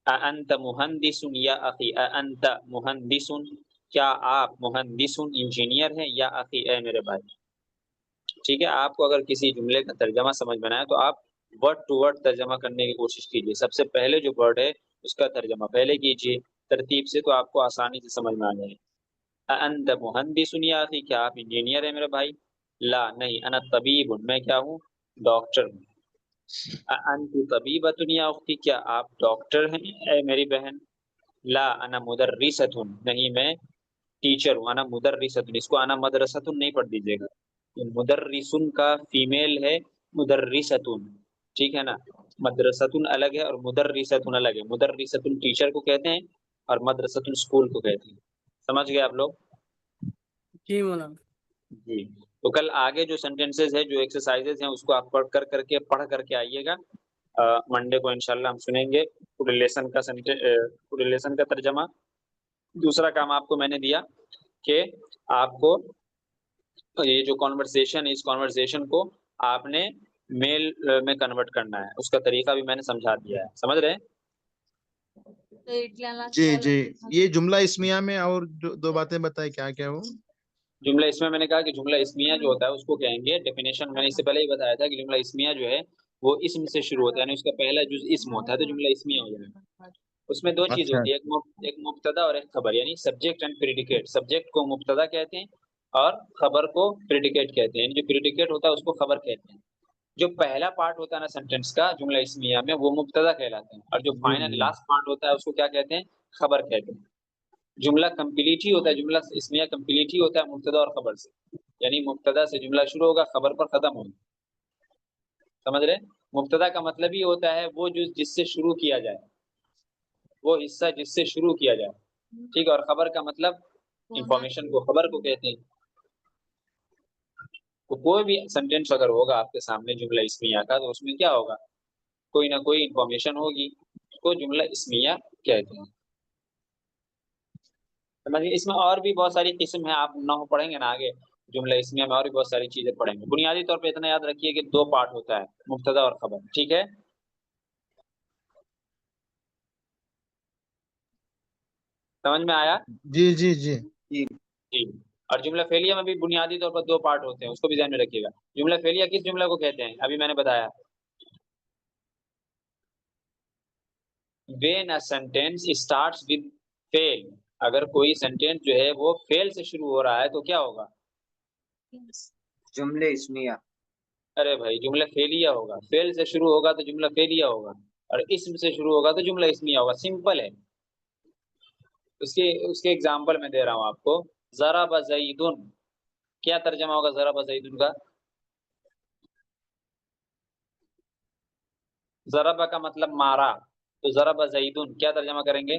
اانت مہندس یا اخی، اانت مہندس، کیا آپ مہندس انجینئر ہیں، یا اخی اے میرے بھائی. ٹھیک ہے، آپ کو اگر کسی جملے کا ترجمہ سمجھ میں نہ آئے تو آپ ورڈ ٹو ورڈ ترجمہ کرنے کی کوشش کیجیے. سب سے پہلے جو ورڈ ہے اس کا ترجمہ پہلے کیجیے ترتیب سے، تو آپ کو آسانی سے سمجھ میں آ جائے. انت مہندس یا اخی، کیا آپ انجینئر ہیں میرے بھائی؟ لا نہیں. انا طبیب، میں کیا ہوں؟ ڈاکٹر ہوں. انت طبیبۃ یا اختی، کیا آپ ڈاکٹر ہیں اے میری بہن؟ لا انا مدرسۃ، نہیں میں ٹیچر ہوں. انا مدرسۃ، اس کو انا مدرسۃ نہیں پڑھ دیجیے گا. مدرسن کا فیمیل ہے مدرسۃ، ٹھیک ہے نا. مدرسۃ الگ ہے اور مدرسۃ الگ ہے. مدرسۃ ٹیچر کو کہتے ہیں اور مدرسۃ اسکول کو کہتے ہیں. سمجھ گئے آپ لوگ؟ جی مولانا. جی. تو کل آگے جو سینٹینسز ہے، جو ایکسرسائزز ہیں، اس کو آپ پڑھ کر کے آئیے گا. منڈے کو انشاءاللہ ہم سنیں گے ریلیشن کا ترجمہ. دوسرا کام آپ کو میں نے دیا کہ آپ کو یہ جو کانورسیشن ہے، اس کانورسیشن کو آپ نے میل میں کنورٹ کرنا ہے. اس کا طریقہ بھی میں نے سمجھا دیا ہے. سمجھ رہے ہیں؟ جی جی. یہ جملہ اسمیہ میں اور دو باتیں بتائیں، کیا کیا وہ جملہ اسمیہ میں نے کہا کہ جملہ اسمیہ جو ہوتا ہے اس کو کہیں گے ڈیفینیشن. میں نے اس سے پہلے ہی بتایا تھا کہ جملہ اسمیہ جو ہے وہ اسم سے شروع ہوتا ہے، یعنی اس کا پہلا جز اسم ہوتا ہے تو جملہ اسمیہ ہو جائے گا. اس میں دو چیز اچھا ہوتی ہے، ایک مبتدا اور ایک خبر، یعنی سبجیکٹ اینڈ پریڈیکیٹ. سبجیکٹ کو مبتدا کہتے ہیں اور خبر کو پریڈیکیٹ کہتے ہیں. یعنی جو پریڈیکیٹ ہوتا ہے اس کو خبر کہتے ہیں. جو پہلا پارٹ ہوتا ہے نا سینٹینس کا جملہ اسمیہ میں، وہ مبتدا کہلاتے ہیں، اور جو جی فائنل جی لاسٹ پارٹ ہوتا ہے اس کو کیا کہتے ہیں؟ خبر کہتے ہیں. جملہ کمپلیٹ ہی ہوتا ہے، جملہ اسمیہ کمپلیٹ ہی ہوتا ہے مبتدا اور خبر سے. یعنی مبتدا سے جملہ شروع ہوگا، خبر پر ختم ہوگا. سمجھ رہے؟ مبتدا کا مطلب ہی ہوتا ہے وہ جس سے شروع کیا جائے، وہ حصہ جس سے شروع کیا جائے. ٹھیک ہے. اور خبر کا مطلب انفارمیشن کو خبر کو کہتے ہیں. تو کوئی بھی سینٹینس اگر ہوگا آپ کے سامنے جملہ اسمیہ کا، تو اس میں کیا ہوگا؟ کوئی نہ کوئی انفارمیشن ہوگی، اس کو جملہ اسمیہ کہتے ہیں. سمجھیے. اس میں اور بھی بہت ساری قسم ہیں، آپ نہ پڑھیں گے نا آگے جملہ اسمیہ میں اور بھی بہت ساری چیزیں پڑھیں گے. بنیادی طور پہ اتنا یاد رکھیے کہ دو پارٹ ہوتا ہے، مبتدا اور خبر. ٹھیک ہے. سمجھ میں آیا؟ جی جی جی. جی. اور جملہ فعلیہ میں بھی بنیادی طور پر دو پارٹ ہوتے ہیں، اس کو بھی ذہن میں رکھیے گا. جملہ فعلیہ کس جملہ کو کہتے ہیں؟ ابھی میں نے بتایا. when a sentence starts with fail، اگر کوئی سینٹینس جو ہے وہ فیل سے شروع ہو رہا ہے تو کیا ہوگا؟ جملے اسمیہ. ارے بھائی جملہ فعلیہ ہوگا. فیل سے شروع ہوگا تو جملہ فعلیہ ہوگا، اور اسم سے شروع ہوگا تو جملہ اسمیہ ہوگا. سمپل ہے. اس کے ایگزامپل میں دے رہا ہوں آپ کو. ضرب زیدن، کیا ترجمہ ہوگا ضرب زیدن کا؟ ضرب کا مطلب مارا، تو ضرب زیدن کیا ترجمہ کریں گے؟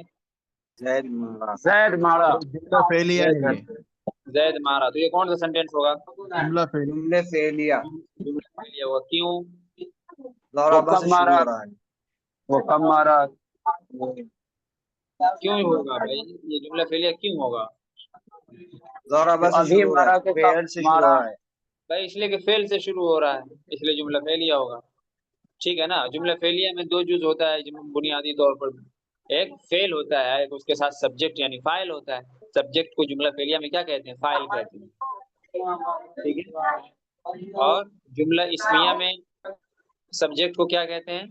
زید مارا. زید مارا. جملہ فعلیہ ہے یہ. زید مارا. تو یہ کون سا سینٹینس ہوگا؟ جملہ فعلیہ. جملے فعلیہ. جملہ فعلیہ ہوگا. کیوں؟ ضربہ کب سے مارا؟ شروع ہو رہا ہے. وہ کب مارا؟ کیوں ہوگا بھائی یہ جملہ فعلیہ کیوں ہوگا؟ ضربہ سے ابھی شروع ہو رہا مارا ہے، کہ فعل کب سے شروع ہو مارا؟ رہا ہے. بھائی اس لیے کہ فعل سے شروع ہو رہا ہے، اس لیے جملہ فعلیہ ہوگا. ٹھیک ہے نا. جملہ فعلیہ میں دو جز ہوتا ہے بنیادی طور پر. ایک فعل ہوتا ہے، ایک اس کے ساتھ سبجیکٹ یعنی فاعل ہوتا ہے. سبجیکٹ کو جملہ فعلیہ میں کیا کہتے ہیں؟ فاعل کہتے ہیں. ٹھیک ہے. اور جملہ اسمیہ میں سبجیکٹ کو کیا کہتے ہیں؟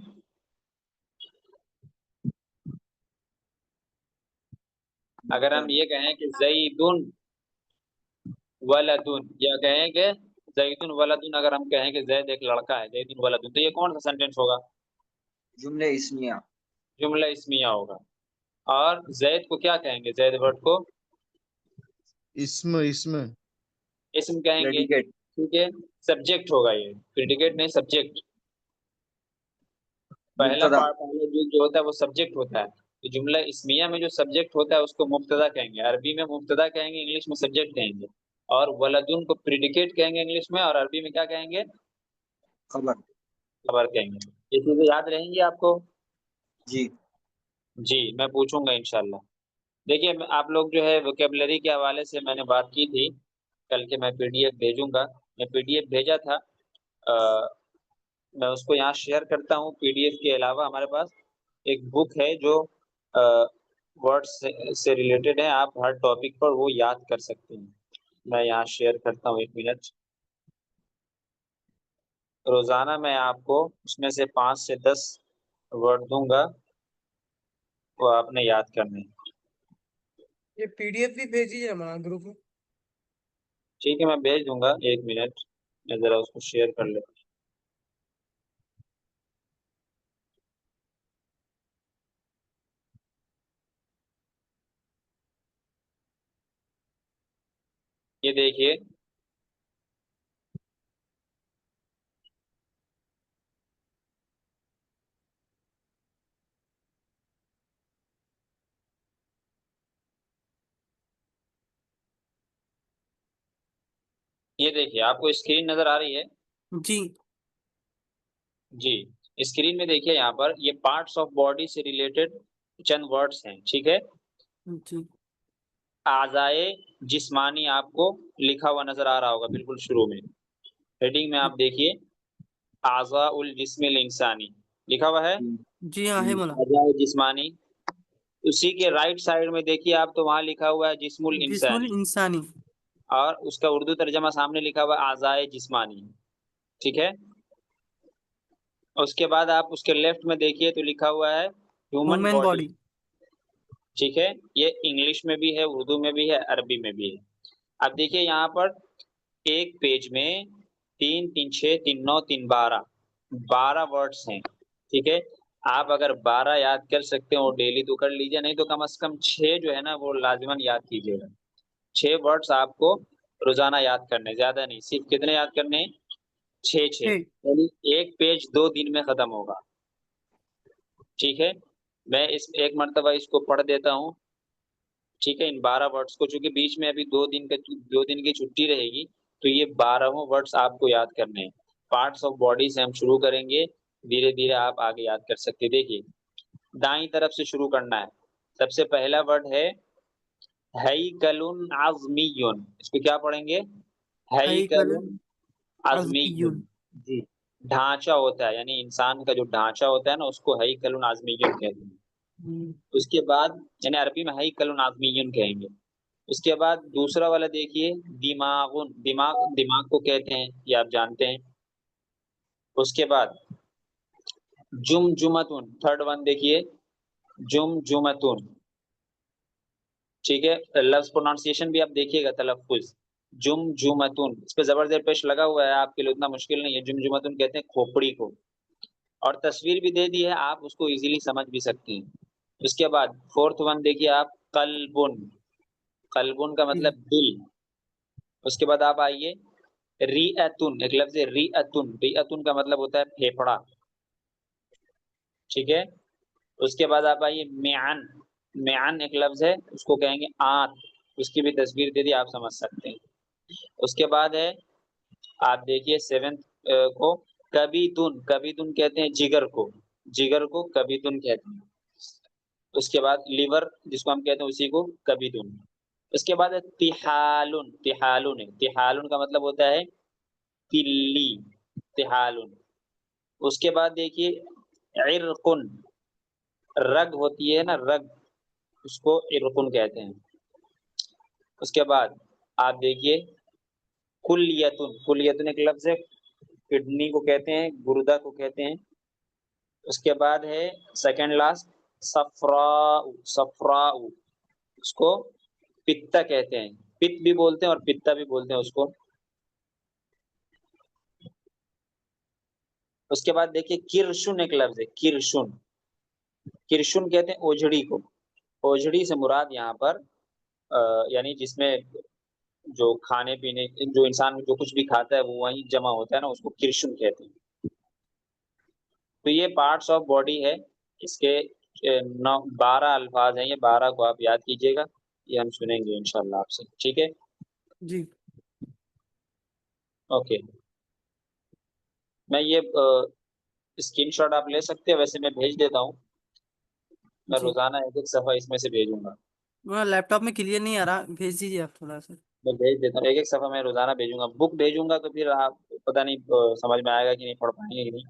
اگر ہم یہ کہیں کہ زیدن ولدن، یا کہیں کہ زیدن ولدن، اگر ہم کہیں کہ زید ایک لڑکا ہے، زیدن ولدن، تو یہ کون سا سینٹینس ہوگا؟ جملے اسمیہ. جملہ اسمیہ ہوگا. اور زید کو کیا کہیں گے؟ زید ورڈ کو اسم اسم کہیں گے. پریڈیکیٹ. ٹھیک ہے. سبجیکٹ ہوگا یہ، پریڈیکیٹ نہیں، سبجیکٹ. پہلا مبتدا. جو ہوتا ہے وہ سبجیکٹ ہوتا ہے. تو جملہ اسمیہ میں جو سبجیکٹ ہوتا ہے اس کو مبتدا کہیں گے. عربی میں مبتدا کہیں گے، انگلش میں سبجیکٹ کہیں گے. اور ولدن کو پریڈیکیٹ کہیں گے انگلش میں، اور عربی میں کیا کہیں گے؟ خبر. خبر کہیں گے. یہ چیزیں یاد رہیں گی آپ کو؟ جی. جی میں پوچھوں گا انشاءاللہ. دیکھیے آپ لوگ جو ہے ووکیبلری کے حوالے سے میں نے بات کی تھی کل کے، میں پی ڈی ایف بھیجوں گا. میں پی ڈی ایف بھیجا تھا، میں اس کو یہاں شیئر کرتا ہوں. پی ڈی ایف کے علاوہ ہمارے پاس ایک بک ہے جو ورڈس سے ریلیٹڈ ہے. آپ ہر ٹاپک پر وہ یاد کر سکتے ہیں. میں یہاں شیئر کرتا ہوں، 1 منٹ. روزانہ میں آپ کو اس میں سے 5 سے 10 ورڈ دوں گا، وہ آپ نے یاد کرنے ہیں۔ یہ PDF بھی بھیجیے ہمارا گروپ میں۔ ٹھیک ہے، میں بھیج دوں گا، 1 منٹ میں ذرا اس کو شیئر کر لیتا ہوں۔ یہ دیکھیے، یہ دیکھیے آپ کو اسکرین نظر آ رہی ہے؟ جی جی، اسکرین میں دیکھیے یہاں پر یہ پارٹس آف باڈی سے ریلیٹڈ چند ورڈز ہیں، ٹھیک ہے؟ جی اعضائے جسمانی آپ کو لکھا ہوا نظر آ رہا ہوگا بالکل شروع میں، ہیڈنگ میں آپ دیکھیے اعضاء الجسم الانسانی لکھا ہوا ہے، جی ہاں ہے مولانا، اعضاء جسمانی۔ اسی کے رائٹ سائڈ میں دیکھیے آپ تو وہاں لکھا ہوا ہے جسم جسم الانسانی، الانسانی۔ اور اس کا اردو ترجمہ سامنے لکھا ہوا ہے اعضائے جسمانی، ٹھیک ہے؟ اس کے بعد آپ اس کے لیفٹ میں دیکھیے تو لکھا ہوا ہے ہیومن ہیومن باڈی، باڈی۔ ٹھیک ہے؟ یہ انگلش میں بھی ہے، اردو میں بھی ہے، عربی میں بھی ہے۔ اب دیکھیے یہاں پر ایک پیج میں 3 3 6 3 9 3 12 ورڈز ہیں، ٹھیک ہے؟ آپ اگر 12 یاد کر سکتے ہو ڈیلی تو کر لیجیے، نہیں تو کم از کم 6 جو ہے نا وہ لازماً یاد کیجیے گا۔ 6 ورڈز آپ کو روزانہ یاد کرنے، زیادہ نہیں، صرف کتنے یاد کرنے ہیں؟ 6 یعنی ایک پیج 2 دن میں ختم ہوگا، ٹھیک ہے؟ میں اس ایک مرتبہ اس کو پڑھ دیتا ہوں، ٹھیک ہے؟ ان 12 ورڈز کو، چونکہ بیچ میں ابھی 2 دن کی چھٹی رہے گی تو یہ 12 ورڈز آپ کو یاد کرنے ہیں۔ پارٹس آف باڈی سے ہم شروع کریں گے، دھیرے دھیرے آپ آگے یاد کر سکتے۔ دیکھیے دائیں طرف سے شروع کرنا ہے، سب سے پہلا ورڈ ہے ہیکل عظمی، اس کو کیا پڑھیں گے؟ ہیکل عظمی، عظمی۔ جی، ڈھانچہ ہوتا ہے، یعنی انسان کا جو ڈھانچہ ہوتا ہے نا اس کو ہیکل عظمی کہتے ہیں۔ اس کے بعد یعنی عربی میں ہیکل عظمی کہیں گے۔ اس کے بعد دوسرا والا دیکھیے دماغ کو کہتے ہیں، یہ آپ جانتے ہیں۔ اس کے بعد جمجمتن، تھرڈ ون دیکھیے جمجمتن، ٹھیک ہے؟ لفظ پرونانسیشن بھی آپ دیکھیے گا، تلفظ جمجمتن، اس پہ زبر زیر پیش لگا ہوا ہے، آپ کے لیے اتنا مشکل نہیں ہے۔ جمجمتن کہتے ہیں کھوپڑی کو، اور تصویر بھی دے دی ہے، آپ اس کو ایزیلی سمجھ بھی سکتے ہیں۔ اس کے بعد فورتھ ون دیکھیے آپ قلبن کا مطلب دل۔ اس کے بعد آپ آئیے ریعتن، ایک لفظ ہے ریعتن کا مطلب ہوتا ہے پھیپھڑا، ٹھیک ہے؟ اس کے بعد آپ آئیے میعن ایک لفظ ہے، اس کو کہیں گے آنت، اس کی بھی تصویر دے دی، آپ سمجھ سکتے ہیں۔ اس کے بعد ہے آپ دیکھیے 7 کو کبیتن کہتے ہیں جگر کو کبیتن کہتے ہیں۔ اس کے بعد لیور جس کو ہم کہتے ہیں اسی کو کبیتن۔ اس کے بعد ہے تحالن کا مطلب ہوتا ہے تلی، تحالن۔ اس کے بعد دیکھیے عرقن، رگ ہوتی ہے نا رگ، اس کو عرقن کہتے ہیں۔ اس کے بعد آپ دیکھیے کلیتن ایک لفظ ہے، کڈنی کو کہتے ہیں، گردہ کو کہتے ہیں۔ اس کے بعد ہے سیکنڈ لاسٹ صفراء، اس کو پتا کہتے ہیں، پت بھی بولتے ہیں اور پتا بھی بولتے ہیں اس کو۔ اس کے بعد دیکھیے کرشن ایک لفظ ہے، کرشن کہتے ہیں اوجھڑی کو، اوجھڑی سے مراد یہاں پر یعنی جس میں جو کھانے پینے جو انسان جو کچھ بھی کھاتا ہے وہ وہیں جمع ہوتا ہے نا، اس کو کرشن کہتے ہیں۔ تو یہ پارٹس آف باڈی ہے، اس کے 12 الفاظ ہیں، یہ 12 کو آپ یاد کیجئے گا، یہ ہم سنیں گے انشاءاللہ آپ سے، ٹھیک ہے؟ جی اوکے، میں یہ اسکرین شاٹ آپ لے سکتے ہیں، ویسے میں بھیج دیتا ہوں، میں جی، روزانہ ایک صفحہ اس میں سے بھیجوں گا، لیپ ٹاپ میں کلیئر نہیں آ رہا، بھیج دیجیے آپ تھوڑا سا۔ میں بھیج دیتا ہوں، ایک صفحہ میں روزانہ بھیجوں گا۔ بک بھیجوں گا تو پھر آپ پتہ نہیں سمجھ میں آئے گا کہ نہیں، پڑھ پائیں گے کہ نہیں،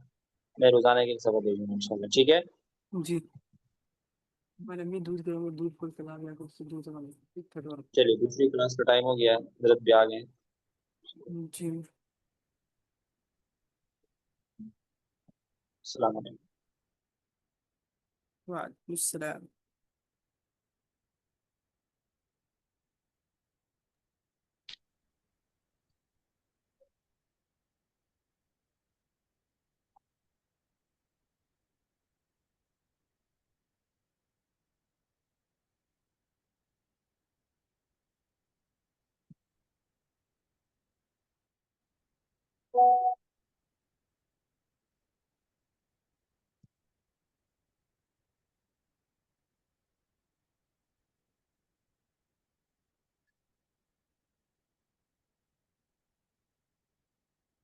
میں روزانہ ایک صفحہ بھیجوں گا انشاءاللہ، ٹھیک ہے؟ جی ہمارے امی دودھ کو چلا گیا تو اس سے دودھ چلیے دوسری کلاس کا ٹائم ہو گیا، حضرت بھی آ گئے۔ جی السلام علیکم. وعلیکم السلام.